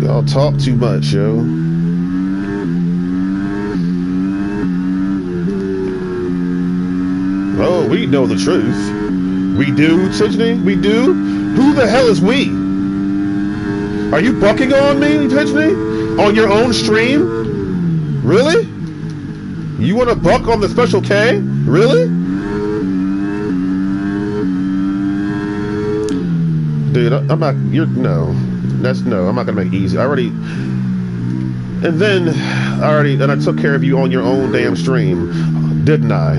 Y'all talk too much, yo. Oh, we know the truth. We do, Tijani? We do? Who the hell is we? Are you bucking on me, Tijani? On your own stream? Really? You want to buck on the Special K? Really? Dude, I'm not, no. I'm not gonna make it easy. And I took care of you on your own damn stream, didn't I?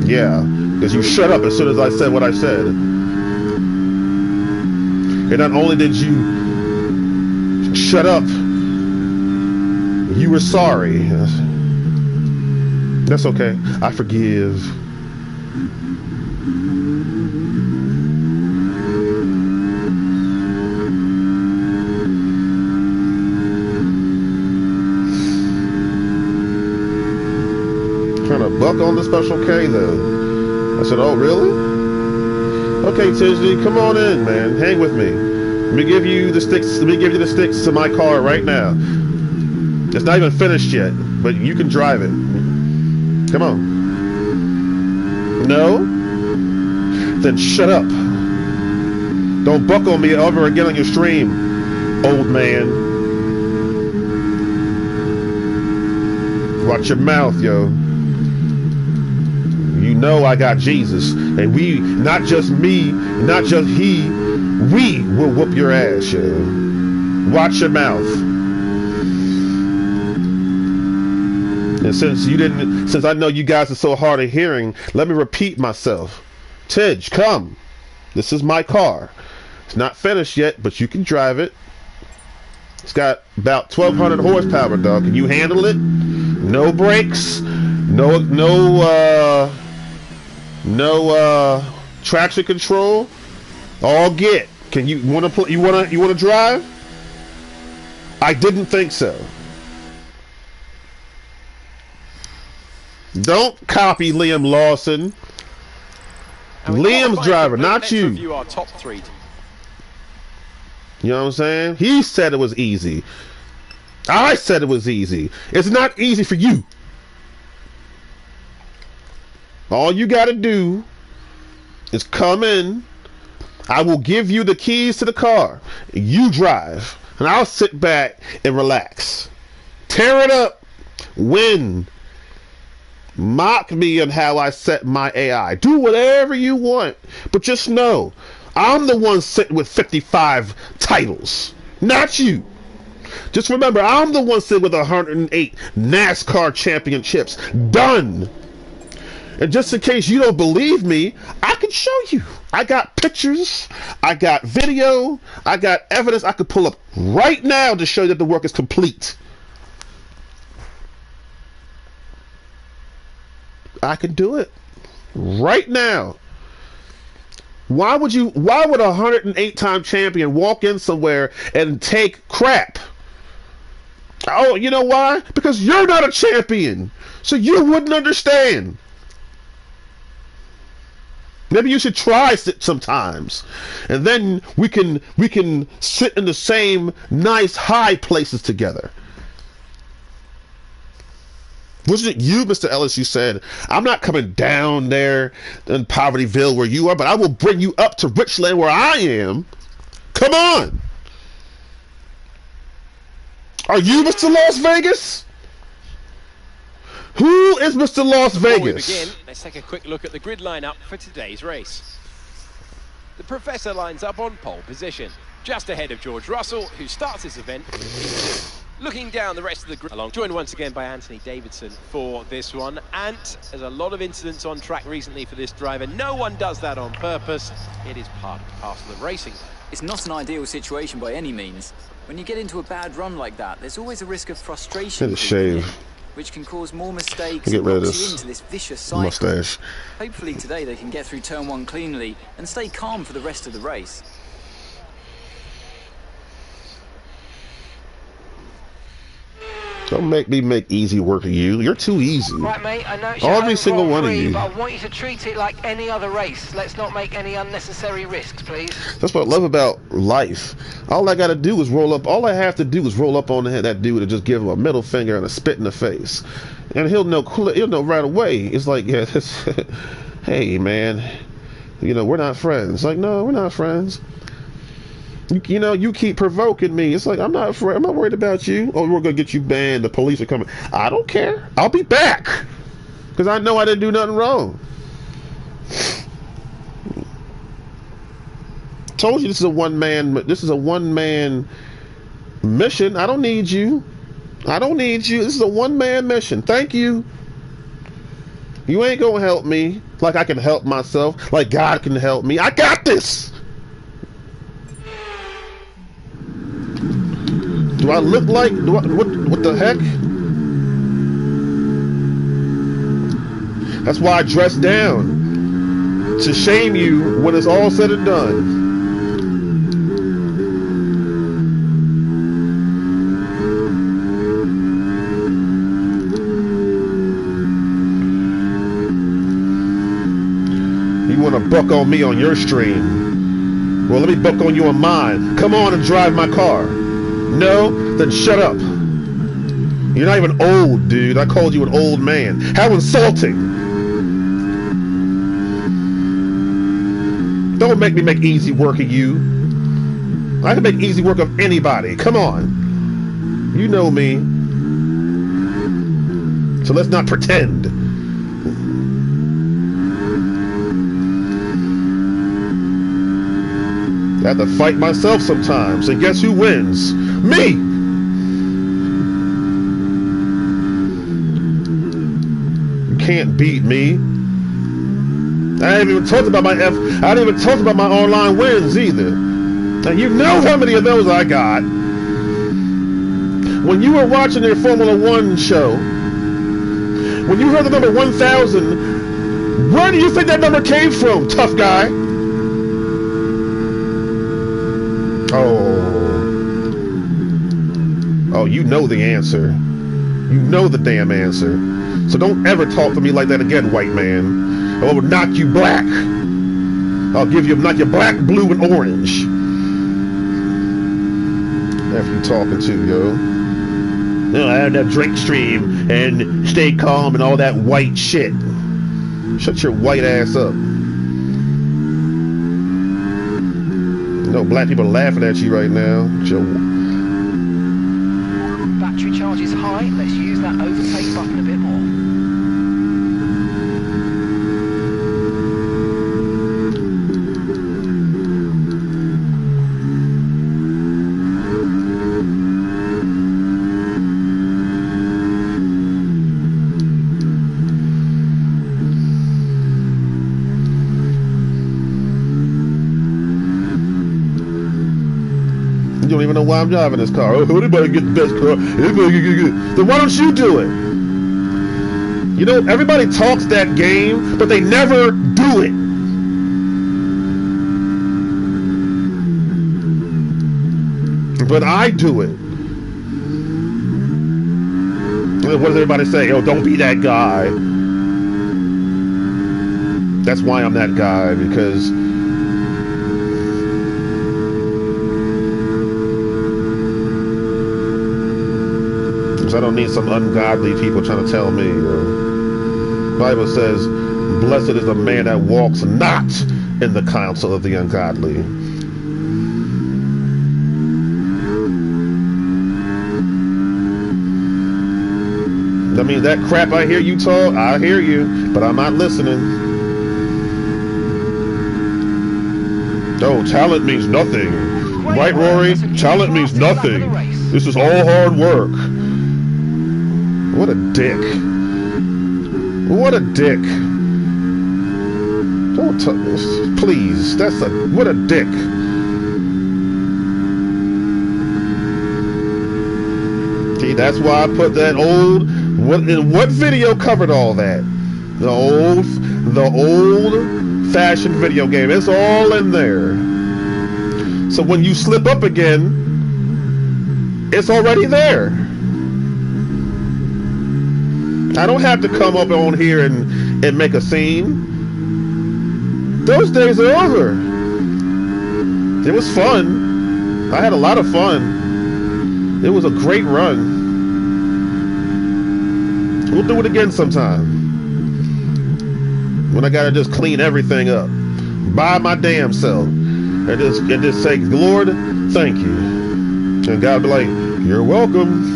Yeah, because you shut up as soon as I said what I said. And not only did you shut up, you were sorry. That's okay. I forgive. Trying to buck on the Special K though. I said, oh really? Okay, Tijani, come on in, man. Hang with me. Let me give you the sticks. Let me give you the sticks to my car right now. It's not even finished yet, but you can drive it. Come on. No? Then shut up. Don't buck on me ever again on your stream, old man. Watch your mouth, yo. You know I got Jesus, and we, not just me, not just he, we will whoop your ass, yo. Watch your mouth. And since I know you guys are so hard of hearing, let me repeat myself. Tidge, come. This is my car. It's not finished yet, but you can drive it. It's got about 1,200 horsepower, dog. Can you handle it? No brakes. No traction control. All get. Can you want to drive? I didn't think so. Don't copy Liam Lawson. Liam's driver, not you. You are top 3. You know what I'm saying? He said it was easy. I said it was easy. It's not easy for you. All you gotta do is come in I will give you the keys to the car. You drive. And I'll sit back and relax. Tear it up. Win. Mock me on how I set my AI. Do whatever you want. But just know, I'm the one sitting with 55 titles. Not you. Just remember, I'm the one sitting with 108 NASCAR championships. Done. And just in case you don't believe me, I can show you. I got pictures, I got video, I got evidence I could pull up right now to show you that the work is complete. I can do it right now. Why would a 108-time champion walk in somewhere and take crap? Oh, you know why? Because you're not a champion, so you wouldn't understand. Maybe you should try it sometimes, and then we can sit in the same nice high places together. Wasn't it you, Mr. Ellis, you said, I'm not coming down there in Povertyville where you are, but I will bring you up to Richland where I am. Come on. Are you Mr. Las Vegas? Who is Mr. Las Vegas? Before we begin, let's take a quick look at the grid lineup for today's race. The Professor lines up on pole position, just ahead of George Russell, who starts this event. Looking down the rest of the grid, joined once again by Anthony Davidson for this one. And there's a lot of incidents on track recently for this driver. No one does that on purpose. It is part and parcel of racing. It's not an ideal situation by any means. When you get into a bad run like that, there's always a risk of frustration. It's a shame. Which can cause more mistakes Get and rid of locks you this into this vicious cycle. mustache. Hopefully today they can get through turn 1 cleanly and stay calm for the rest of the race. Don't make me make easy work of you. You're too easy. Right, mate, I know it's Every single one of you. but I want you to treat it like any other race. Let's not make any unnecessary risks, please. That's what I love about life. All I gotta do is roll up. All I have to do is roll up on that dude and just give him a middle finger and a spit in the face, and he'll know. He'll know right away. It's like, yeah, hey man, you know we're not friends. Like, no, we're not friends. You know, you keep provoking me. It's like, I'm not afraid. I'm not worried about you. Oh, we're gonna get you banned. The police are coming. I don't care. I'll be back because I know I didn't do nothing wrong. Told you this is a one-man. This is a one-man mission. I don't need you. I don't need you. This is a one-man mission. Thank you. You ain't gonna help me like I can help myself. Like God can help me. I got this. Do I look like what the heck? That's why I dress down, to shame you when it's all said and done. You want to buck on me on your stream? Well, let me buck on you on mine. Come on and drive my car. No? Then shut up. You're not even old, dude. I called you an old man. How insulting. Don't make me make easy work of you. I can make easy work of anybody. Come on. You know me. So let's not pretend. I have to fight myself sometimes, and guess who wins? Me! You can't beat me. I ain't even talked about I didn't even talk about my online wins either. And you know how many of those I got. When you were watching your Formula One show, when you heard the number 1,000, where do you think that number came from, tough guy? Oh, you know the answer. You know the damn answer. So don't ever talk to me like that again, white man. I will knock you black. I'll knock you black, blue, and orange. After you talking to, yo. No, I have that drink stream and stay calm and all that white shit. Shut your white ass up. black people are laughing at you right now. Battery charge is high. Let's use that overtake button a bit more. You don't even know why I'm driving this car. Oh, anybody get the best car. Anybody get. Then why don't you do it? You know, everybody talks that game, but they never do it. But I do it. What does everybody say? Oh, don't be that guy. That's why I'm that guy, because I don't need some ungodly people trying to tell me. The Bible says, blessed is the man that walks not in the counsel of the ungodly. That means that crap I hear you talk, I hear you, but I'm not listening. Oh, talent means nothing. Right, Rory? Talent means nothing. This is all hard work. What a dick. What a dick. Don't please. What a dick. See, that's why I put that old, what video covered all that? The old fashioned video game. It's all in there. So when you slip up again, it's already there. I don't have to come up on here and make a scene. Those days are over. It was fun. I had a lot of fun. It was a great run. We'll do it again sometime. When I gotta just clean everything up by my damn self. And just say, Lord, thank you. And God be like, you're welcome.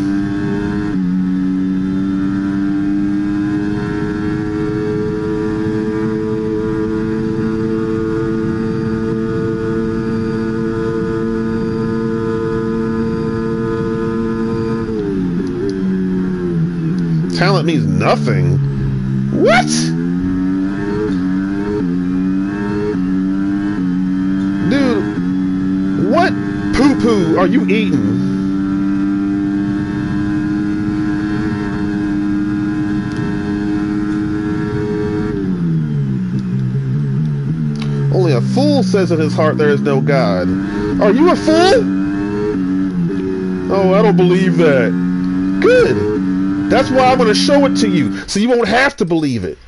Talent means nothing. What? Dude, what poo-poo are you eating? Only a fool says in his heart there is no God. Are you a fool? Oh, I don't believe that. Good. That's why I'm going to show it to you, so you won't have to believe it.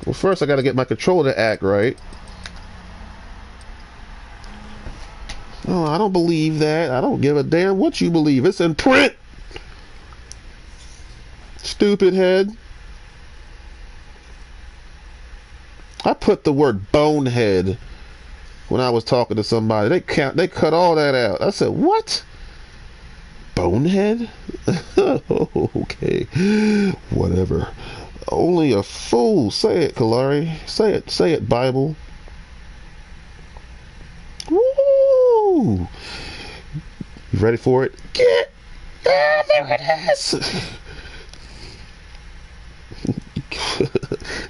Well, first I got to get my controller to act right. Oh, I don't believe that. I don't give a damn what you believe. It's in print. Stupid head. I put the word bonehead when I was talking to somebody. They cut all that out. I said, what? Bonehead? Okay. Whatever. Only a fool. Say it, Kalari. Say it. Say it, Bible. Woo! You ready for it? Get! Ah, there it is!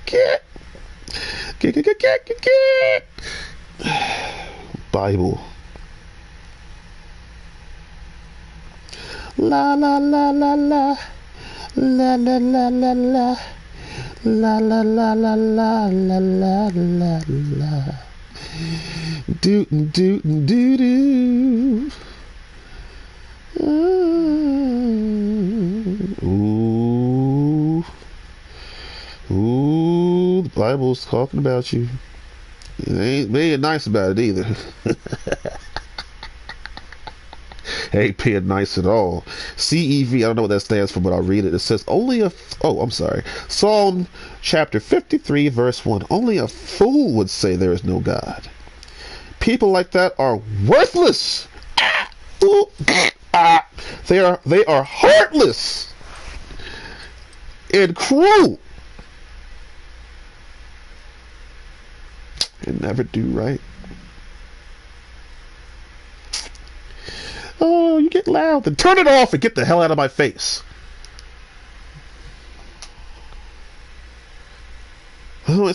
Get! Get! Bible. La la la la la la la la la la la la la la la la la la la do do do do. Ooh, ooh, the Bible's talking about you. They ain't nice about it either. Ain't being nice at all. CEV, I don't know what that stands for, but I'll read it. It says, Psalm chapter 53, verse 1. Only a fool would say there is no God. People like that are worthless. They are heartless and cruel and never do right. Oh, you get loud. Then turn it off and get the hell out of my face. Oh,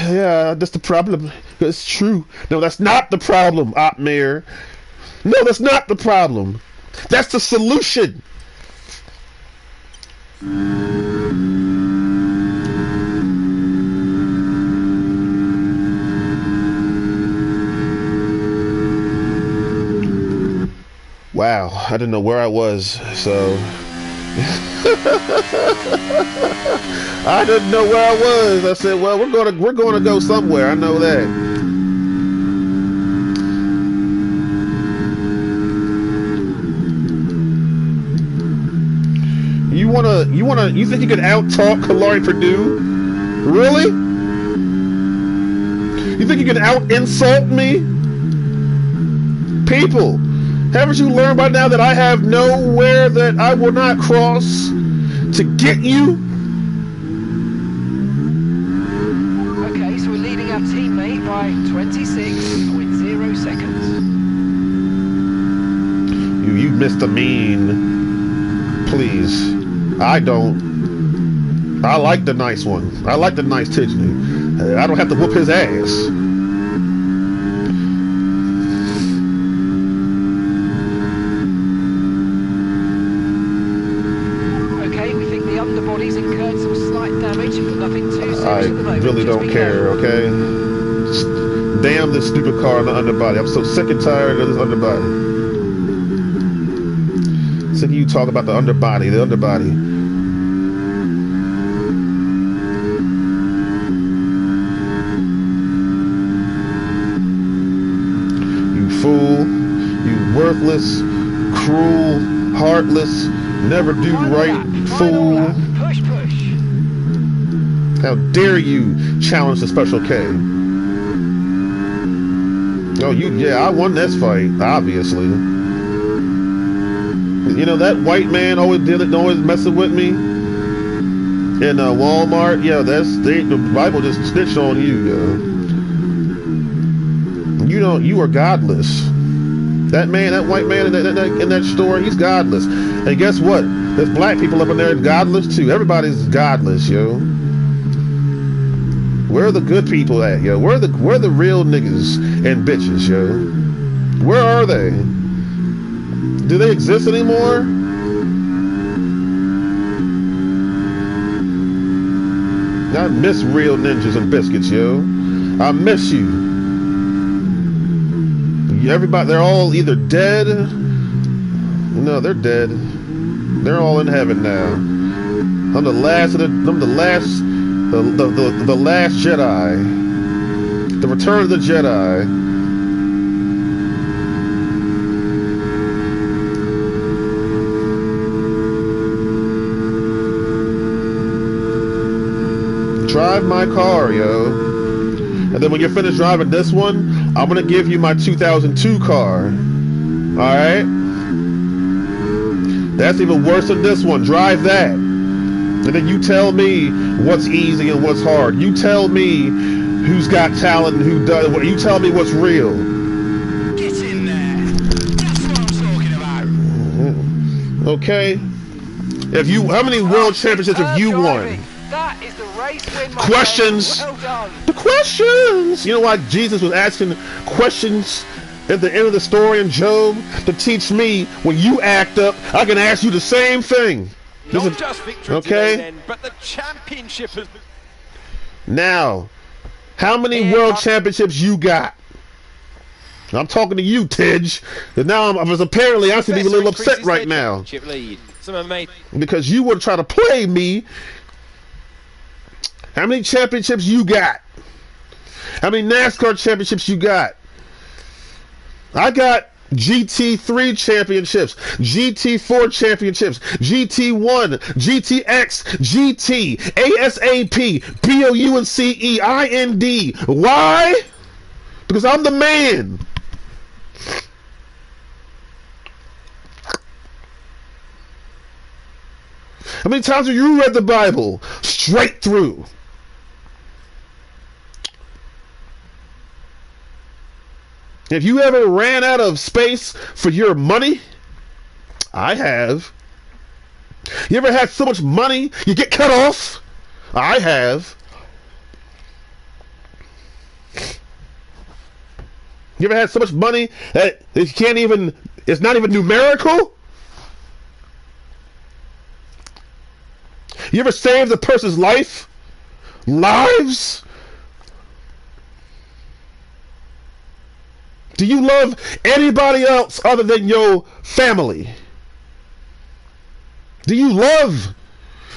yeah, that's the problem. It's true. No, that's not the problem, Otmir. No, that's not the problem. That's the solution. Wow, I didn't know where I was, so I didn't know where I was. I said, well, we're gonna go somewhere. I know that. You think you can out-talk Kalari Purdue? Really? You think you can out-insult me? People, haven't you learned by now that I have nowhere that I will not cross to get you? Okay, so we're leading our teammate by 26.0 seconds. You missed a mean. Please. I don't. I like the nice one. I like the nice Tidgley. I don't have to whoop his ass. Okay, we think the underbody's incurred some slight damage, but nothing too serious I at the moment. really Just don't be care, careful. okay? Damn this stupid car on the underbody. I'm so sick and tired of this underbody. Sick of you talk about the underbody, the underbody. You fool, you worthless, cruel, heartless, never do right, Final lap. fool. Push, push. How dare you challenge the Special K? Oh, yeah, I won this fight, obviously. You know, that white man always messing with me in Walmart. Yeah, the Bible just snitched on you, yo. You are godless. That white man in that store, he's godless. And guess what? There's black people up in there godless too. Everybody's godless, yo. Where are the good people at, yo? Where are the real niggas and bitches, yo? Where are they? Do they exist anymore? I miss real ninjas and biscuits, yo. I miss you. Everybody, they're all either dead. No, they're dead. They're all in heaven now. I'm the last Jedi. The Return of the Jedi. Drive my car, yo. And then when you're finished driving this one, I'm gonna give you my 2002 car. Alright? That's even worse than this one. Drive that. And then you tell me what's easy and what's hard. You tell me who's got talent and who does. You tell me what's real. Get in there. That's what I'm talking about. Okay? How many world championships have you won? That is the race win, my Questions. friend. Well done. The questions. You know why Jesus was asking questions at the end of the story in Job? To teach me when you act up, I can ask you the same thing. Not just victory okay? today, then, but the championship as Now, how many world championships you got? I'm talking to you, Tidge. And now I should be a little upset right now. Lead. Some made Because you would try to play me. How many championships you got? How many NASCAR championships you got? I got GT3 championships, GT4 championships, GT1, GTX, GT, ASAP, BOUNCE, IND. Why? Because I'm the man. How many times have you read the Bible straight through? Have you ever ran out of space for your money? I have. You ever had so much money you get cut off? I have. You ever had so much money that you can't even, it's not even numerical? You ever saved a person's life? Lives? Do you love anybody else other than your family? Do you love?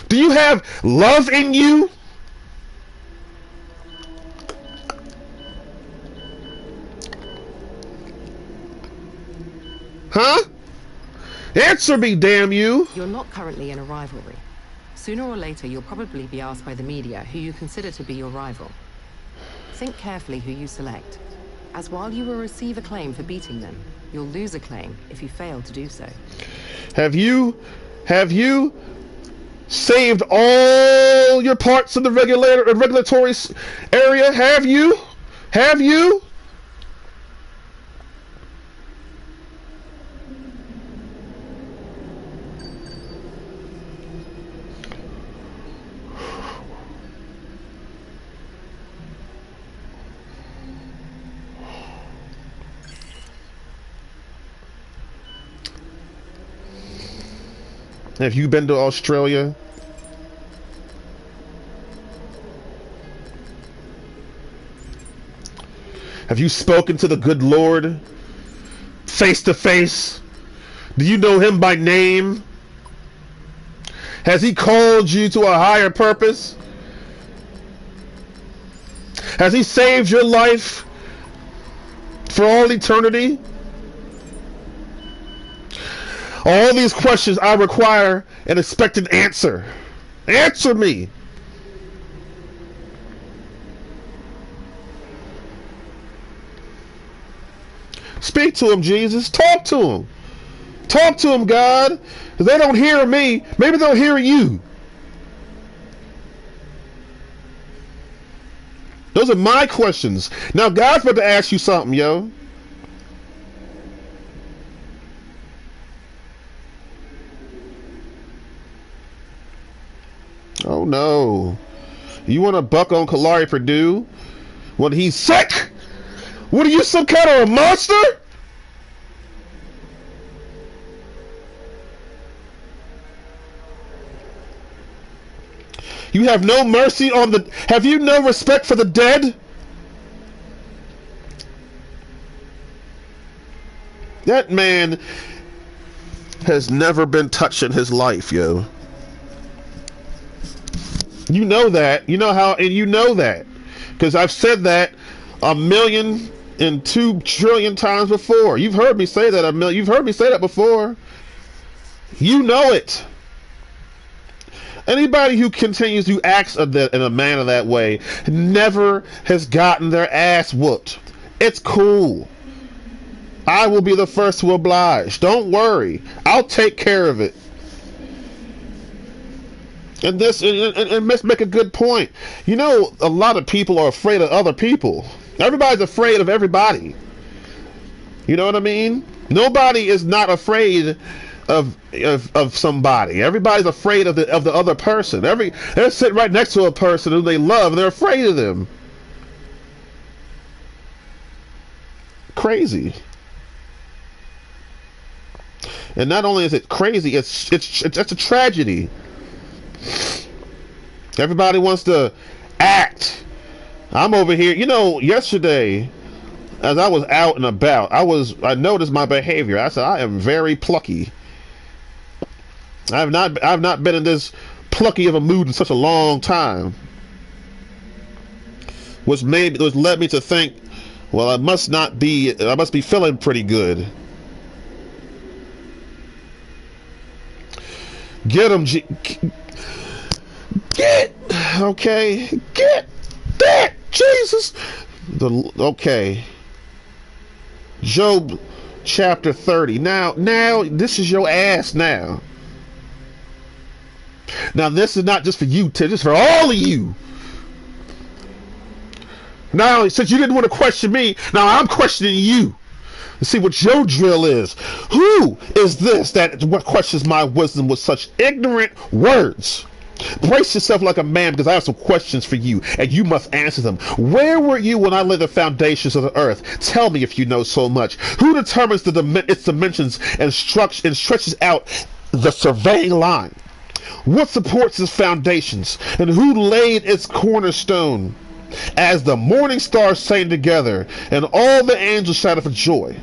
Do you have love in you? Huh? Answer me, damn you! You're not currently in a rivalry. Sooner or later, you'll probably be asked by the media who you consider to be your rival. Think carefully who you select, as while you will receive acclaim for beating them, you'll lose acclaim if you fail to do so. Have you saved all your parts of the regulatory area? Have you? Have you? Have you been to Australia? Have you spoken to the good Lord face to face? Do you know him by name? Has he called you to a higher purpose? Has he saved your life for all eternity? All these questions I require an expected answer. Answer me. Speak to him, Jesus. Talk to him. Talk to him, God. If they don't hear me, maybe they'll hear you. Those are my questions. Now God's about to ask you something, yo. Oh no. You want to buck on Kalari Purdue when he's sick? What are you, some kind of a monster? You have no mercy on the... Have you no respect for the dead? That man has never been touched in his life, yo. You know that. You know how, and you know that. Because I've said that 1,000,002 trillion times before. You've heard me say that you've heard me say that before. You know it. Anybody who continues to act in a manner that way never has gotten their ass whooped. It's cool. I will be the first to oblige. Don't worry. I'll take care of it. And let's make a good point. You know, a lot of people are afraid of other people. Everybody's afraid of everybody. You know what I mean? Nobody is not afraid of somebody. Everybody's afraid of the other person. They're sitting right next to a person who they love and they're afraid of them. Crazy. And not only is it crazy, it's a tragedy. Everybody wants to act. I'm over here. You know, yesterday, as I was out and about, I noticed my behavior. I said, I am very plucky. I've not been in this plucky of a mood in such a long time. Which led me to think, well, I must be feeling pretty good. Get him, get, okay, get that, Jesus. Okay. Job chapter 30. Now, this is your ass now. Now, this is not just for you, Tim. This is for all of you. Now, since you didn't want to question me, now I'm questioning you. To see what your drill is. Who is this that questions my wisdom with such ignorant words? Brace yourself like a man, because I have some questions for you, and you must answer them. Where were you when I laid the foundations of the earth? Tell me if you know so much. Who determines its dimensions and stretches out the surveying line? What supports its foundations, and who laid its cornerstone? As the morning stars sang together, and all the angels shouted for joy.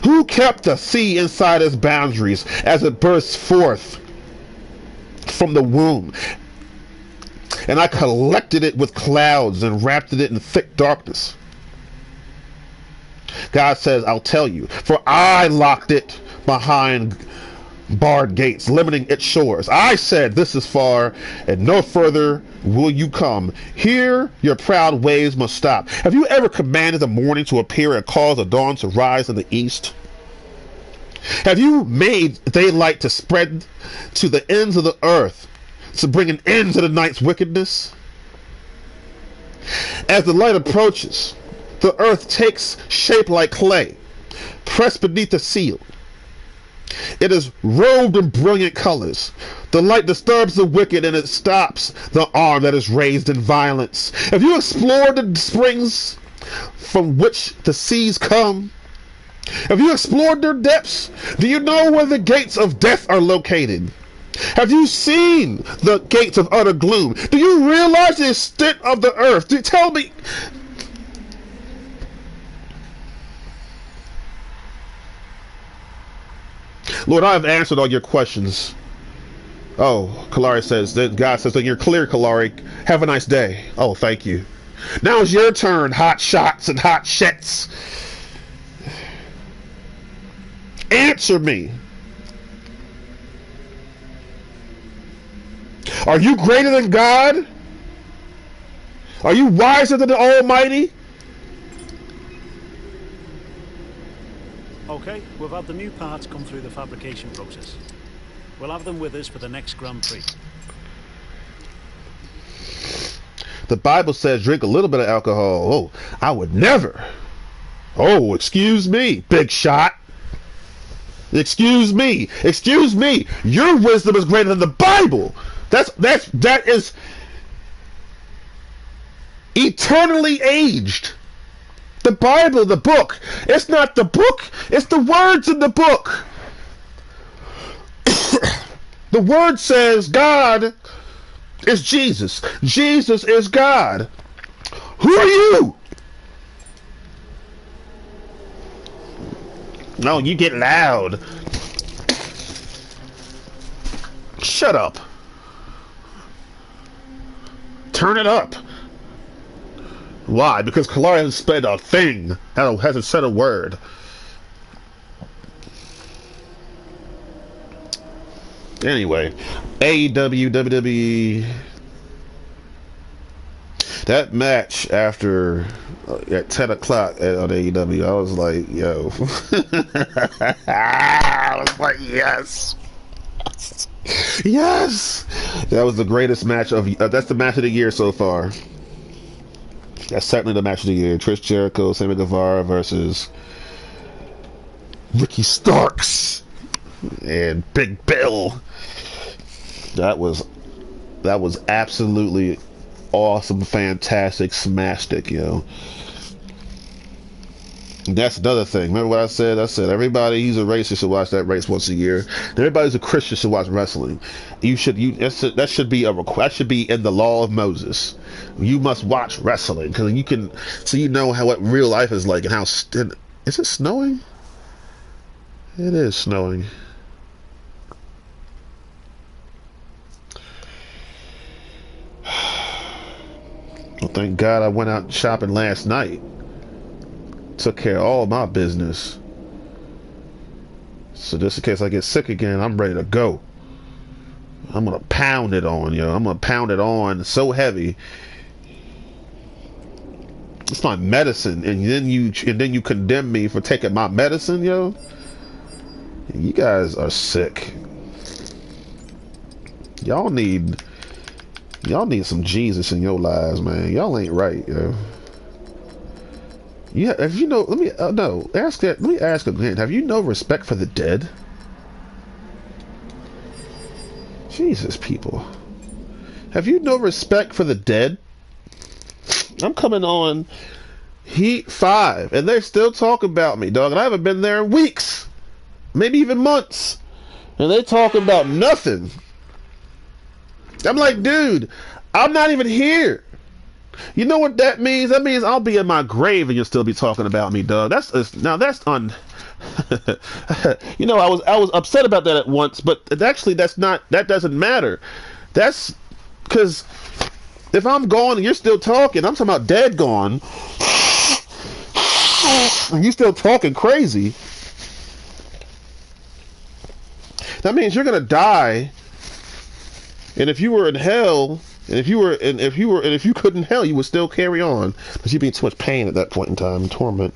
Who kept the sea inside its boundaries as it burst forth from the womb? And I collected it with clouds and wrapped it in thick darkness. God says, I'll tell you, for I locked it behind barred gates, limiting its shores. I said, this is far, and no further will you come. Here your proud waves must stop. Have you ever commanded the morning to appear and caused the dawn to rise in the east? Have you made daylight to spread to the ends of the earth, to bring an end to the night's wickedness? As the light approaches, the earth takes shape like clay, pressed beneath the seal. It is robed in brilliant colors. The light disturbs the wicked, and it stops the arm that is raised in violence. Have you explored the springs from which the seas come? Have you explored their depths? Do you know where the gates of death are located? Have you seen the gates of utter gloom? Do you realize the extent of the earth? Tell me. Lord, I have answered all your questions. Oh, Kalari says, that God says that you're clear, Kalari. Have a nice day. Oh, thank you. Now it's your turn, hot shots and hot shits. Answer me. Are you greater than God? Are you wiser than the Almighty? Okay, we've had the new parts come through the fabrication process. We'll have them with us for the next Grand Prix. The Bible says drink a little bit of alcohol. Oh, I would never. Oh, excuse me, big shot. Excuse me. Excuse me. Your wisdom is greater than the Bible. That is eternally aged. The Bible, the book. It's not the book. It's the words in the book. The word says God is Jesus. Jesus is God. Who are you? No, you get loud. Shut up. Turn it up. Why? Because Kalari hasn't said a thing. Hasn't said a word. Anyway, AEW, WWE. That match after at 10 o'clock on AEW, I was like, yo. I was like, yes. Yes. That was the greatest match of, that's the match of the year so far. That's certainly the match of the year. Chris Jericho, Sammy Guevara versus Ricky Starks and Big Bill. That was absolutely awesome, fantastic, smashed it, yo. And that's another thing. Remember what I said? I said everybody who's a racist should watch that race once a year. Everybody who's a Christian should watch wrestling. That should be in the law of Moses. You must watch wrestling because you can, so you know what real life is like and how. Is it snowing? It is snowing. Well, thank God I went out shopping last night. Took care of all my business. So just in case I get sick again, I'm ready to go. I'm gonna pound it on, yo. I'm gonna pound it on so heavy. It's my medicine, and then you condemn me for taking my medicine, yo. You guys are sick. Y'all need some Jesus in your lives, man. Y'all ain't right, yo. Yeah, have you no? Let me no ask that. Let me ask again. Have you no respect for the dead? Jesus, people. Have you no respect for the dead? I'm coming on Heat 5, and they're still talking about me, dog. And I haven't been there in weeks, maybe even months, and they talking about nothing. I'm like, dude, I'm not even here. You know what that means? That means I'll be in my grave and you'll still be talking about me, dog. That's you know, I was upset about that at once, but actually that doesn't matter. That's because if I'm gone and you're still talking, I'm talking about dead gone, and you still talking crazy. That means you're gonna die. And if you were in hell, and if you couldn't hell, you would still carry on because you'd be in too much pain at that point in time, torment.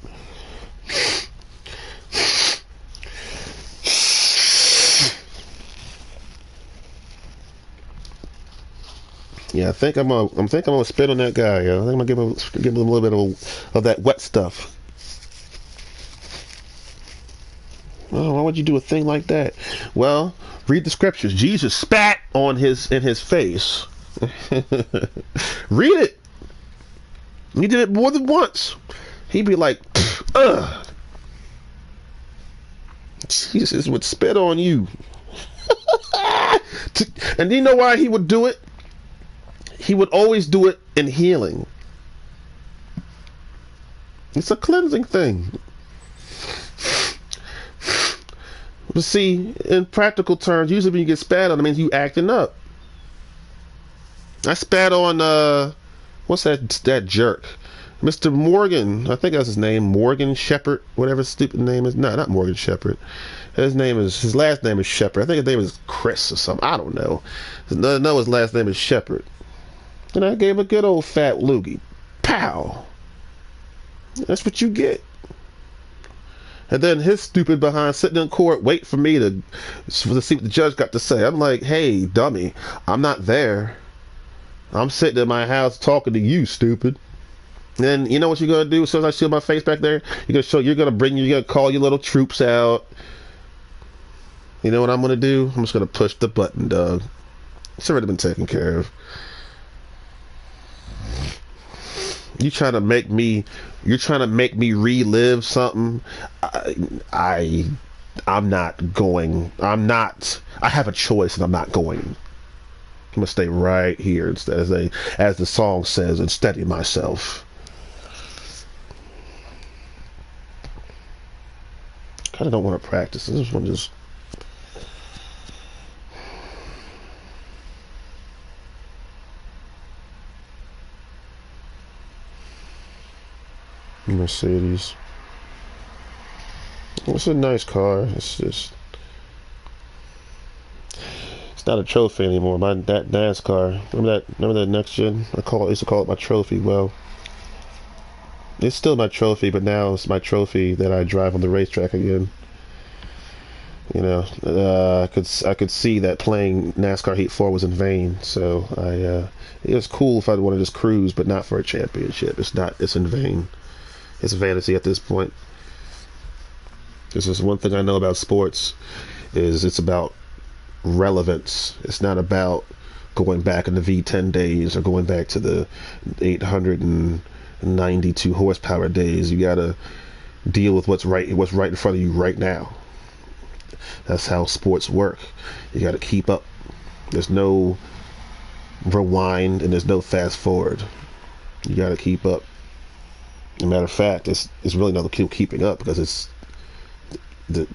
Yeah, I think I'm gonna spit on that guy. Yo. I think I'm gonna give him a little bit of that wet stuff. Oh, why would you do a thing like that? Well, read the scriptures. Jesus spat in his face. Read it. He did it more than once. He'd be like, ugh. Jesus would spit on you. And do you know why he would do it? He would always do it in healing. It's a cleansing thing. But see, in practical terms, usually when you get spat on, it means you acting up. I spat on, what's that jerk? Mr. Morgan, I think that's his name, Morgan Shepherd, whatever his stupid name is. No, not Morgan Shepherd. His last name is Shepherd. I think his name is Chris or something. I don't know. No, his last name is Shepherd. And I gave a good old fat loogie. Pow! That's what you get. And then his stupid behind sitting in court wait for me to see what the judge got to say. I'm like, hey, dummy, I'm not there. I'm sitting in my house talking to you, stupid. And then you know what you're gonna do as soon as I see my face back there? You're gonna call your little troops out. You know what I'm gonna do? I'm just gonna push the button, dog. It's already been taken care of. You're trying to make me relive something. I'm not going. I have a choice and I'm not going. I'm gonna stay right here as the song says and steady myself. Kinda don't want to practice. I just want to just Mercedes. It's a nice car. It's not a trophy anymore. That NASCAR. Remember that next gen? I used to call it my trophy. Well, it's still my trophy, but now it's my trophy that I drive on the racetrack again. You know, I could see that playing NASCAR Heat 4 was in vain. So it was cool if I wanted to just cruise, but not for a championship. It's in vain. It's vanity at this point. This is one thing I know about sports, is it's about relevance. It's not about going back in the V10 days or going back to the 892 horsepower days. You gotta deal with what's right in front of you right now. That's how sports work. You gotta keep up. There's no rewind and there's no fast forward. You gotta keep up. As a matter of fact, it's really not keeping up, because it's the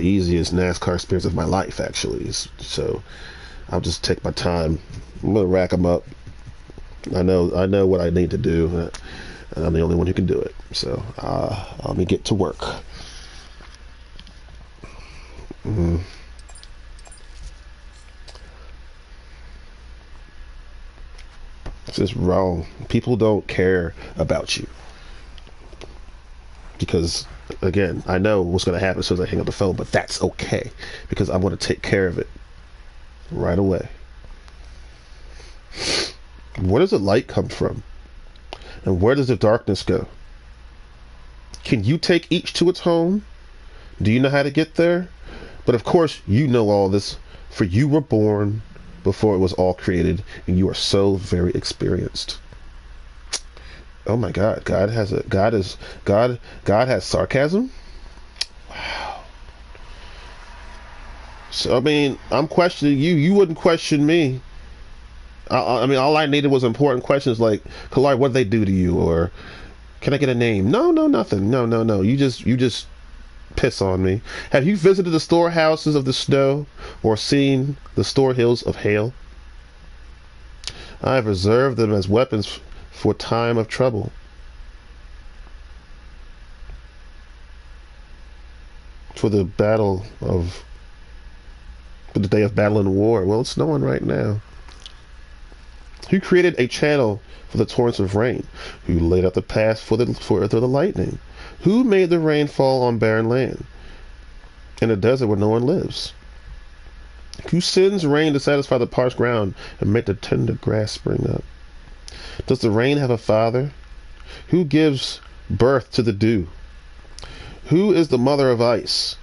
easiest NASCAR experience of my life, actually. So I'll just take my time. I'm gonna rack them up. I know what I need to do, and I'm the only one who can do it. So let me get to work. It's wrong. People don't care about you. Because, again, I know what's going to happen as soon as I hang up the phone, but that's okay. Because I'm going to take care of it right away. Where does the light come from? And where does the darkness go? Can you take each to its home? Do you know how to get there? But of course, you know all this, for you were born before it was all created, and you are so very experienced. Oh my God, God has sarcasm? Wow. So I mean, I'm questioning you. You wouldn't question me. I mean, all I needed was important questions like, Kalari, what did they do to you? Or can I get a name? No, nothing. No. You just piss on me. Have you visited the storehouses of the snow or seen the store hills of hail? I have reserved them as weapons for time of trouble. For the day of battle and war. Well, it's snowing right now. Who created a channel for the torrents of rain? Who laid out the path for the lightning? Who made the rain fall on barren land, in a desert where no one lives? Who sends rain to satisfy the parched ground and make the tender grass spring up? Does the rain have a father? Who gives birth to the dew? Who is the mother of ice?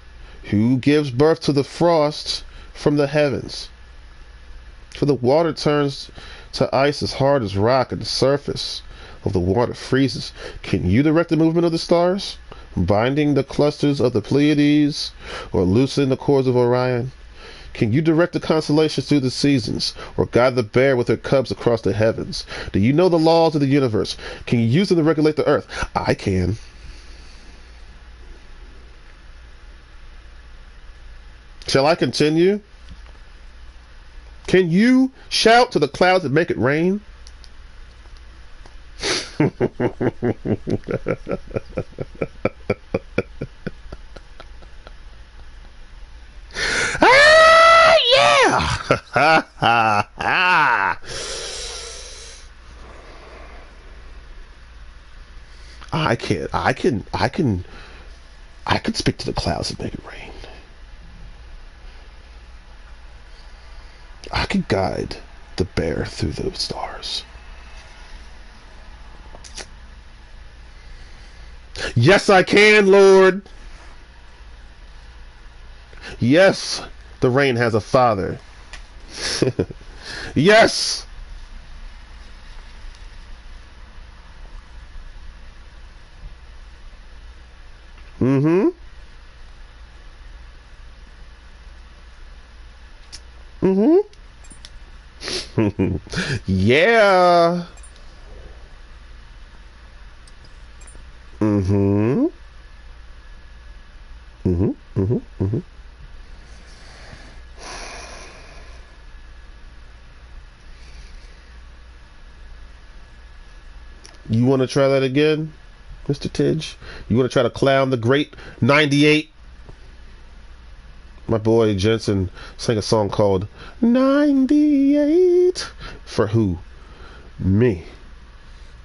Who gives birth to the frost from the heavens? For the water turns to ice as hard as rock, and the surface of the water freezes. Can you direct the movement of the stars, binding the clusters of the Pleiades, or loosening the cords of Orion? Can you direct the constellations through the seasons, or guide the bear with her cubs across the heavens? Do you know the laws of the universe? Can you use them to regulate the earth? I can. Shall I continue? Can you shout to the clouds and make it rain? I can speak to the clouds and make it rain. I can guide the bear through those stars. Yes, I can, Lord. Yes, the rain has a father. Yes. Mm-hmm. Mm-hmm. Yeah. Mm-hmm. Mm-hmm. Mm-hmm. Mm-hmm. You want to try that again, Mr. Tidge? You want to try to clown the great 98? My boy Jensen sang a song called 98. For who? Me.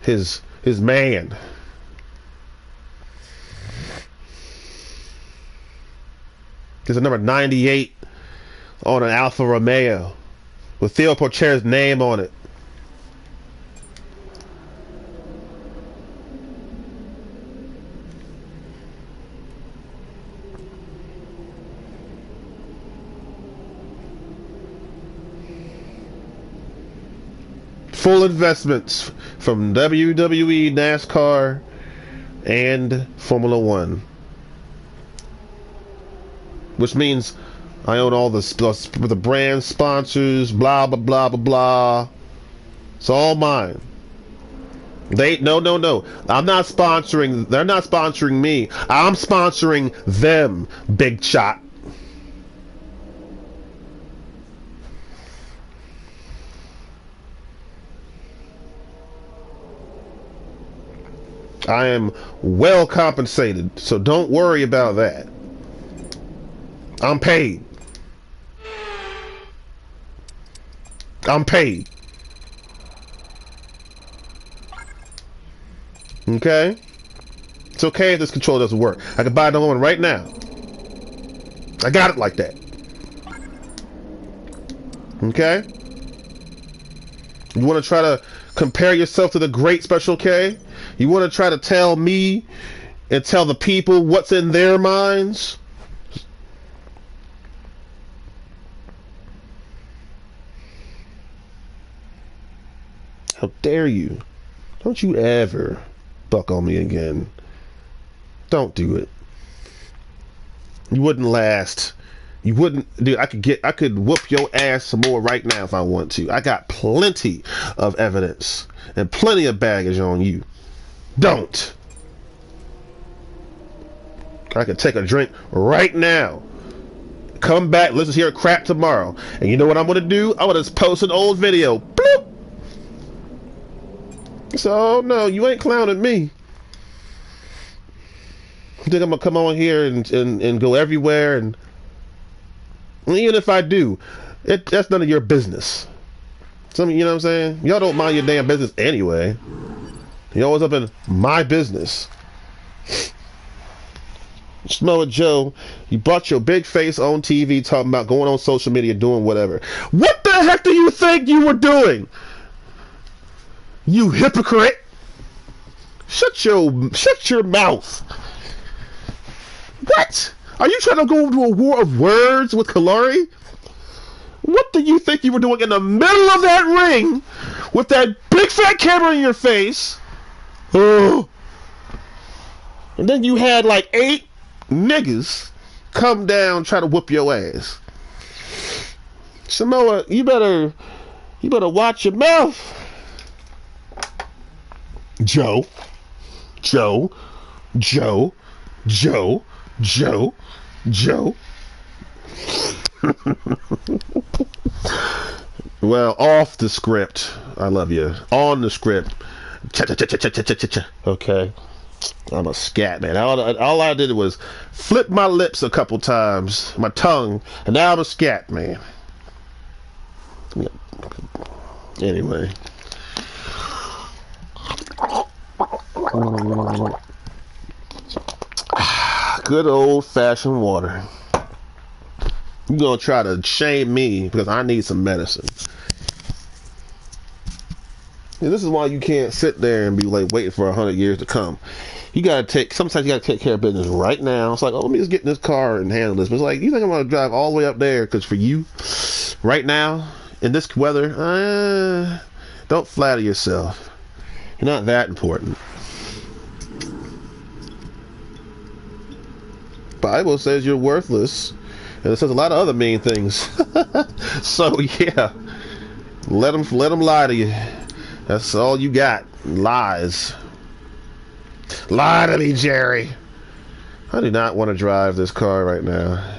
His man. There's a number 98 on an Alfa Romeo with Theo Porcher's name on it. Full investments from WWE, NASCAR, and Formula One. Which means I own all the brand sponsors, blah, blah, blah, blah, blah. It's all mine. No. I'm not sponsoring, they're not sponsoring me. I'm sponsoring them, big shot. I am well compensated, so don't worry about that. I'm paid. I'm paid. Okay? It's okay if this controller doesn't work. I can buy another one right now. I got it like that. Okay? You want to try to compare yourself to the great Special K? You want to try to tell me and tell the people what's in their minds? How dare you? Don't you ever buck on me again. Don't do it. You wouldn't last. You wouldn't, dude. I could whoop your ass some more right now if I want to. I got plenty of evidence and plenty of baggage on you. Don't. I could take a drink right now. Come back, listen to your crap tomorrow. And you know what I'm gonna do? I'm gonna post an old video. Bloop. So no, you ain't clowning me. You think I'm gonna come on here and go everywhere? And even if I do, that's none of your business. You know what I'm saying? Y'all don't mind your damn business anyway. You're always up in my business. Samoa Joe, you brought your big face on TV talking about going on social media doing whatever. What the heck do you think you were doing? You hypocrite! Shut your mouth. What? Are you trying to go into a war of words with Kalari? What do you think you were doing in the middle of that ring with that big fat camera in your face? Oh. And then you had like 8 niggas come down try to whoop your ass. Samoa, you better watch your mouth. Joe. Well, off the script. I love you. On the script. Okay. I'm a scat man. All I did was flip my lips a couple times, my tongue, and now I'm a scat man. Anyway. Good old-fashioned water. You're gonna try to shame me because I need some medicine. And this is why you can't sit there and be like waiting for 100 years to come. Sometimes you gotta take care of business right now. It's like, oh, let me just get in this car and handle this. But it's like, you think I'm gonna drive all the way up there because for you, right now, in this weather, don't flatter yourself. You're not that important. Bible says you're worthless, and it says a lot of other mean things. So yeah, let them lie to you. That's all you got. Lies. Lie to me, Jerry. I do not want to drive this car right now,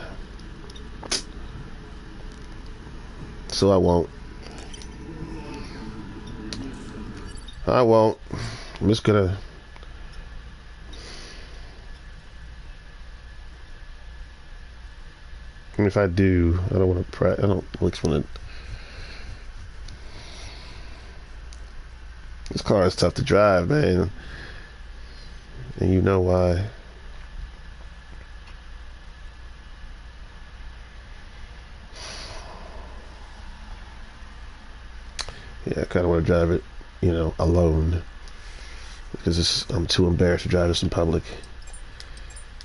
so I won't. I'm just gonna. And if I do, I don't want to. I don't want to. This car is tough to drive, man, and you know why. Yeah, I kind of want to drive it, alone, because I'm too embarrassed to drive this in public.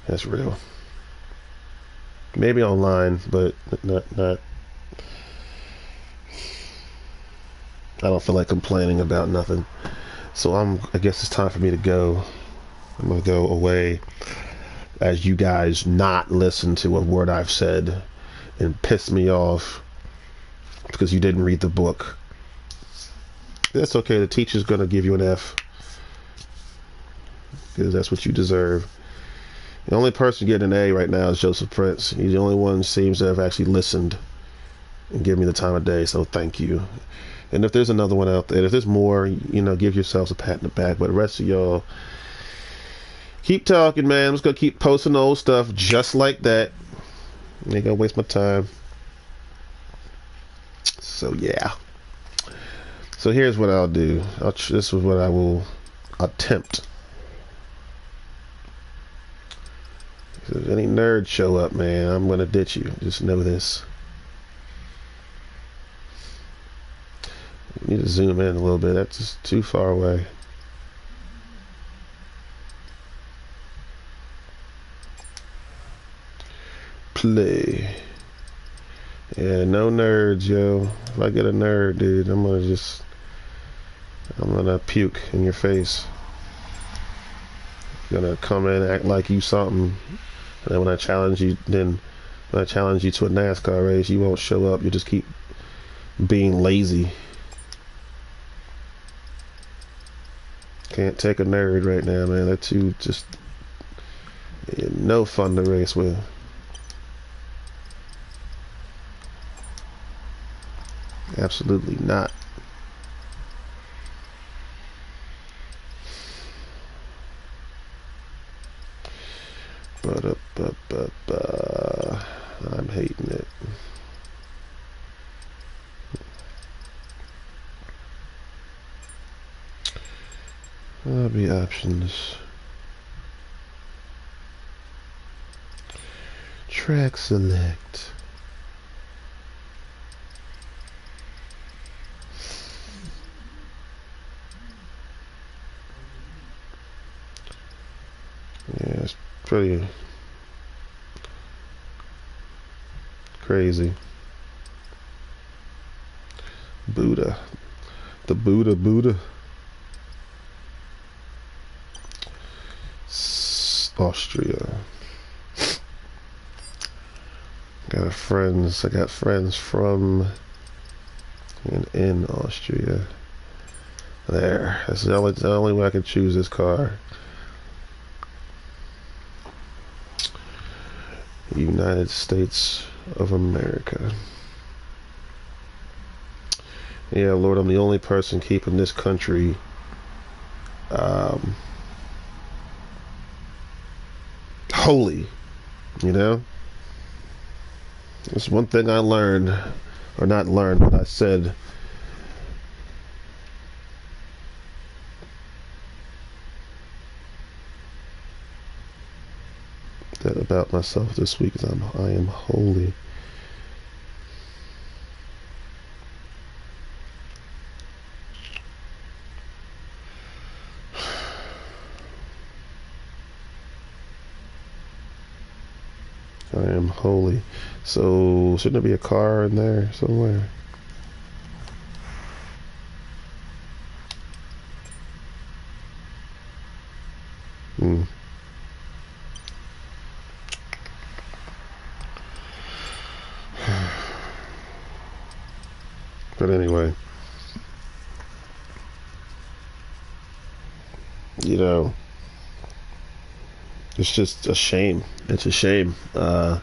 That's real. Maybe online, but not. I don't feel like complaining about nothing. So I guess it's time for me to go. I'm gonna go away as you guys not listen to a word I've said and piss me off because you didn't read the book. That's okay. The teacher's gonna give you an F because that's what you deserve. The only person getting an A right now is Joseph Prince. He's the only one who seems to have actually listened and give me the time of day, so thank you. And if there's another one out there, if there's more, give yourselves a pat in the back. But the rest of y'all, keep talking, man. I'm just going to keep posting old stuff just like that. I ain't going to waste my time. So, yeah. So here's what I'll do. This is what I will attempt If any nerds show up, man, I'm gonna ditch you. Just know this. Need to zoom in a little bit. That's just too far away. Play. Yeah, no nerds, yo. If I get a nerd, dude, I'm gonna puke in your face. Gonna come in, act like you something, and then when I challenge you to a NASCAR race, you won't show up. You just keep being lazy. Can't take a nerd right now, man. They're too just no fun to race with. Absolutely not. But I'm hating it. Hobby options. Track select. Yeah, it's pretty crazy. Buddha. The Buddha. Austria. I got friends from and in Austria. There. That's the only way I can choose this car. United States of America. Yeah, Lord, I'm the only person keeping this country holy, you know? That's one thing I learned, or not learned, but I said that about myself this week is I am holy. I am holy. So shouldn't there be a car in there somewhere? But anyway, you know, it's just a shame. It's a shame. I'll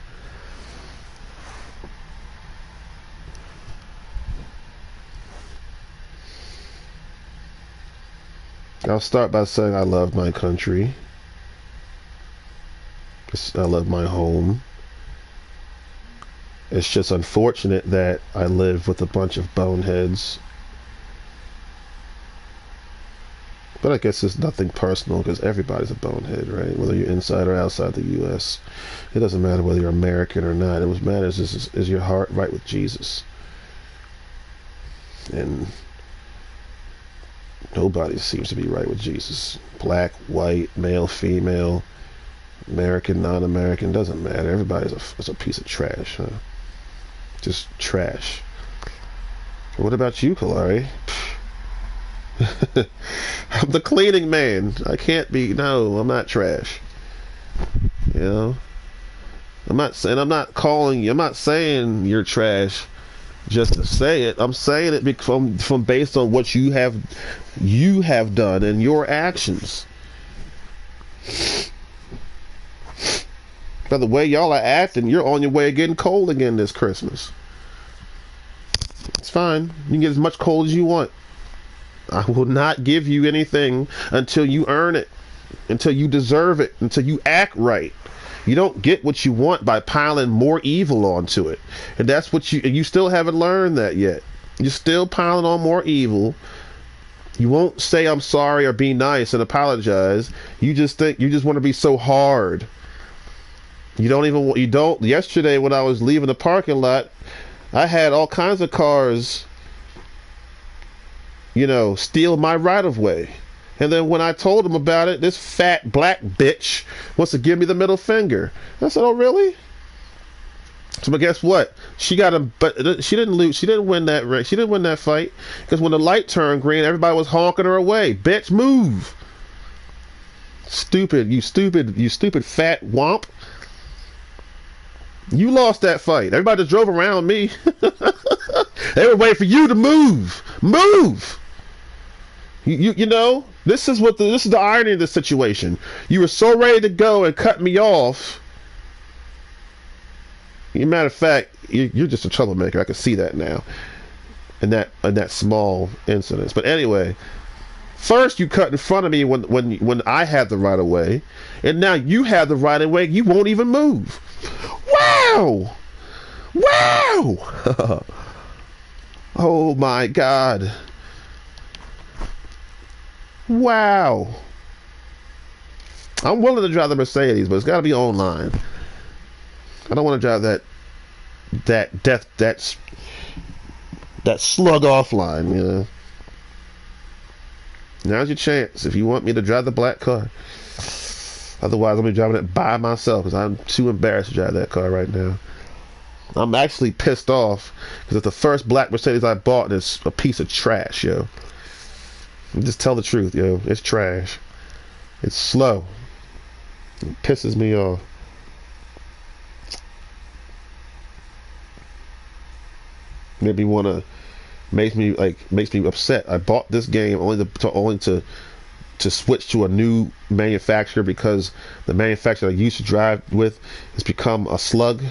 start by saying I love my country. I love my home. It's just unfortunate that I live with a bunch of boneheads. But I guess it's nothing personal because everybody's a bonehead, right? Whether you're inside or outside the U.S. It doesn't matter whether you're American or not. What matters is your heart right with Jesus. And nobody seems to be right with Jesus. Black, white, male, female, American, non-American, doesn't matter. Everybody's a piece of trash, huh? Just trash. What about you, Kalari? I'm the cleaning man. I can't be. No, I'm not trash. You know, I'm not calling you. I'm not saying you're trash just to say it. I'm saying it from based on what you have done and your actions. By the way y'all are acting, you're on your way of getting cold again this Christmas. It's fine. You can get as much cold as you want. I will not give you anything until you earn it, until you deserve it, until you act right. You don't get what you want by piling more evil onto it. And that's what you still haven't learned that yet. You're still piling on more evil. You won't say I'm sorry or be nice and apologize. You just want to be so hard. You don't. Yesterday when I was leaving the parking lot, I had all kinds of cars, steal my right of way. And then when I told them about it, this fat black bitch wants to give me the middle finger. I said, "Oh, really?" So, but guess what? She got him, but she didn't lose. She didn't win that race. She didn't win that fight because when the light turned green, everybody was honking her away. Bitch, move! Stupid, you stupid fat womp. You lost that fight. Everybody just drove around me. They were waiting for you to move. Move. You know. This is the irony of this situation. You were so ready to go and cut me off. Matter of fact, you're just a troublemaker. I can see that now. In that small incident. But anyway, first you cut in front of me when I had the right of way, and now you have the right of way. You won't even move. Wow! Wow! Oh my God! Wow! I'm willing to drive the Mercedes, but it's got to be online. I don't want to drive that slug offline, Now's your chance if you want me to drive the black car. Otherwise, I'm going to be driving it by myself because I'm too embarrassed to drive that car right now. I'm actually pissed off because it's the first black Mercedes I bought and it's a piece of trash, yo. Just tell the truth, yo. It's trash. It's slow. It pisses me off. Makes me upset. I bought this game only to switch to a new manufacturer because the manufacturer I used to drive with has become a slug.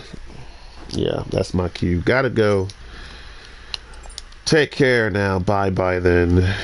Yeah, that's my cue. Gotta go. Take care now. Bye then.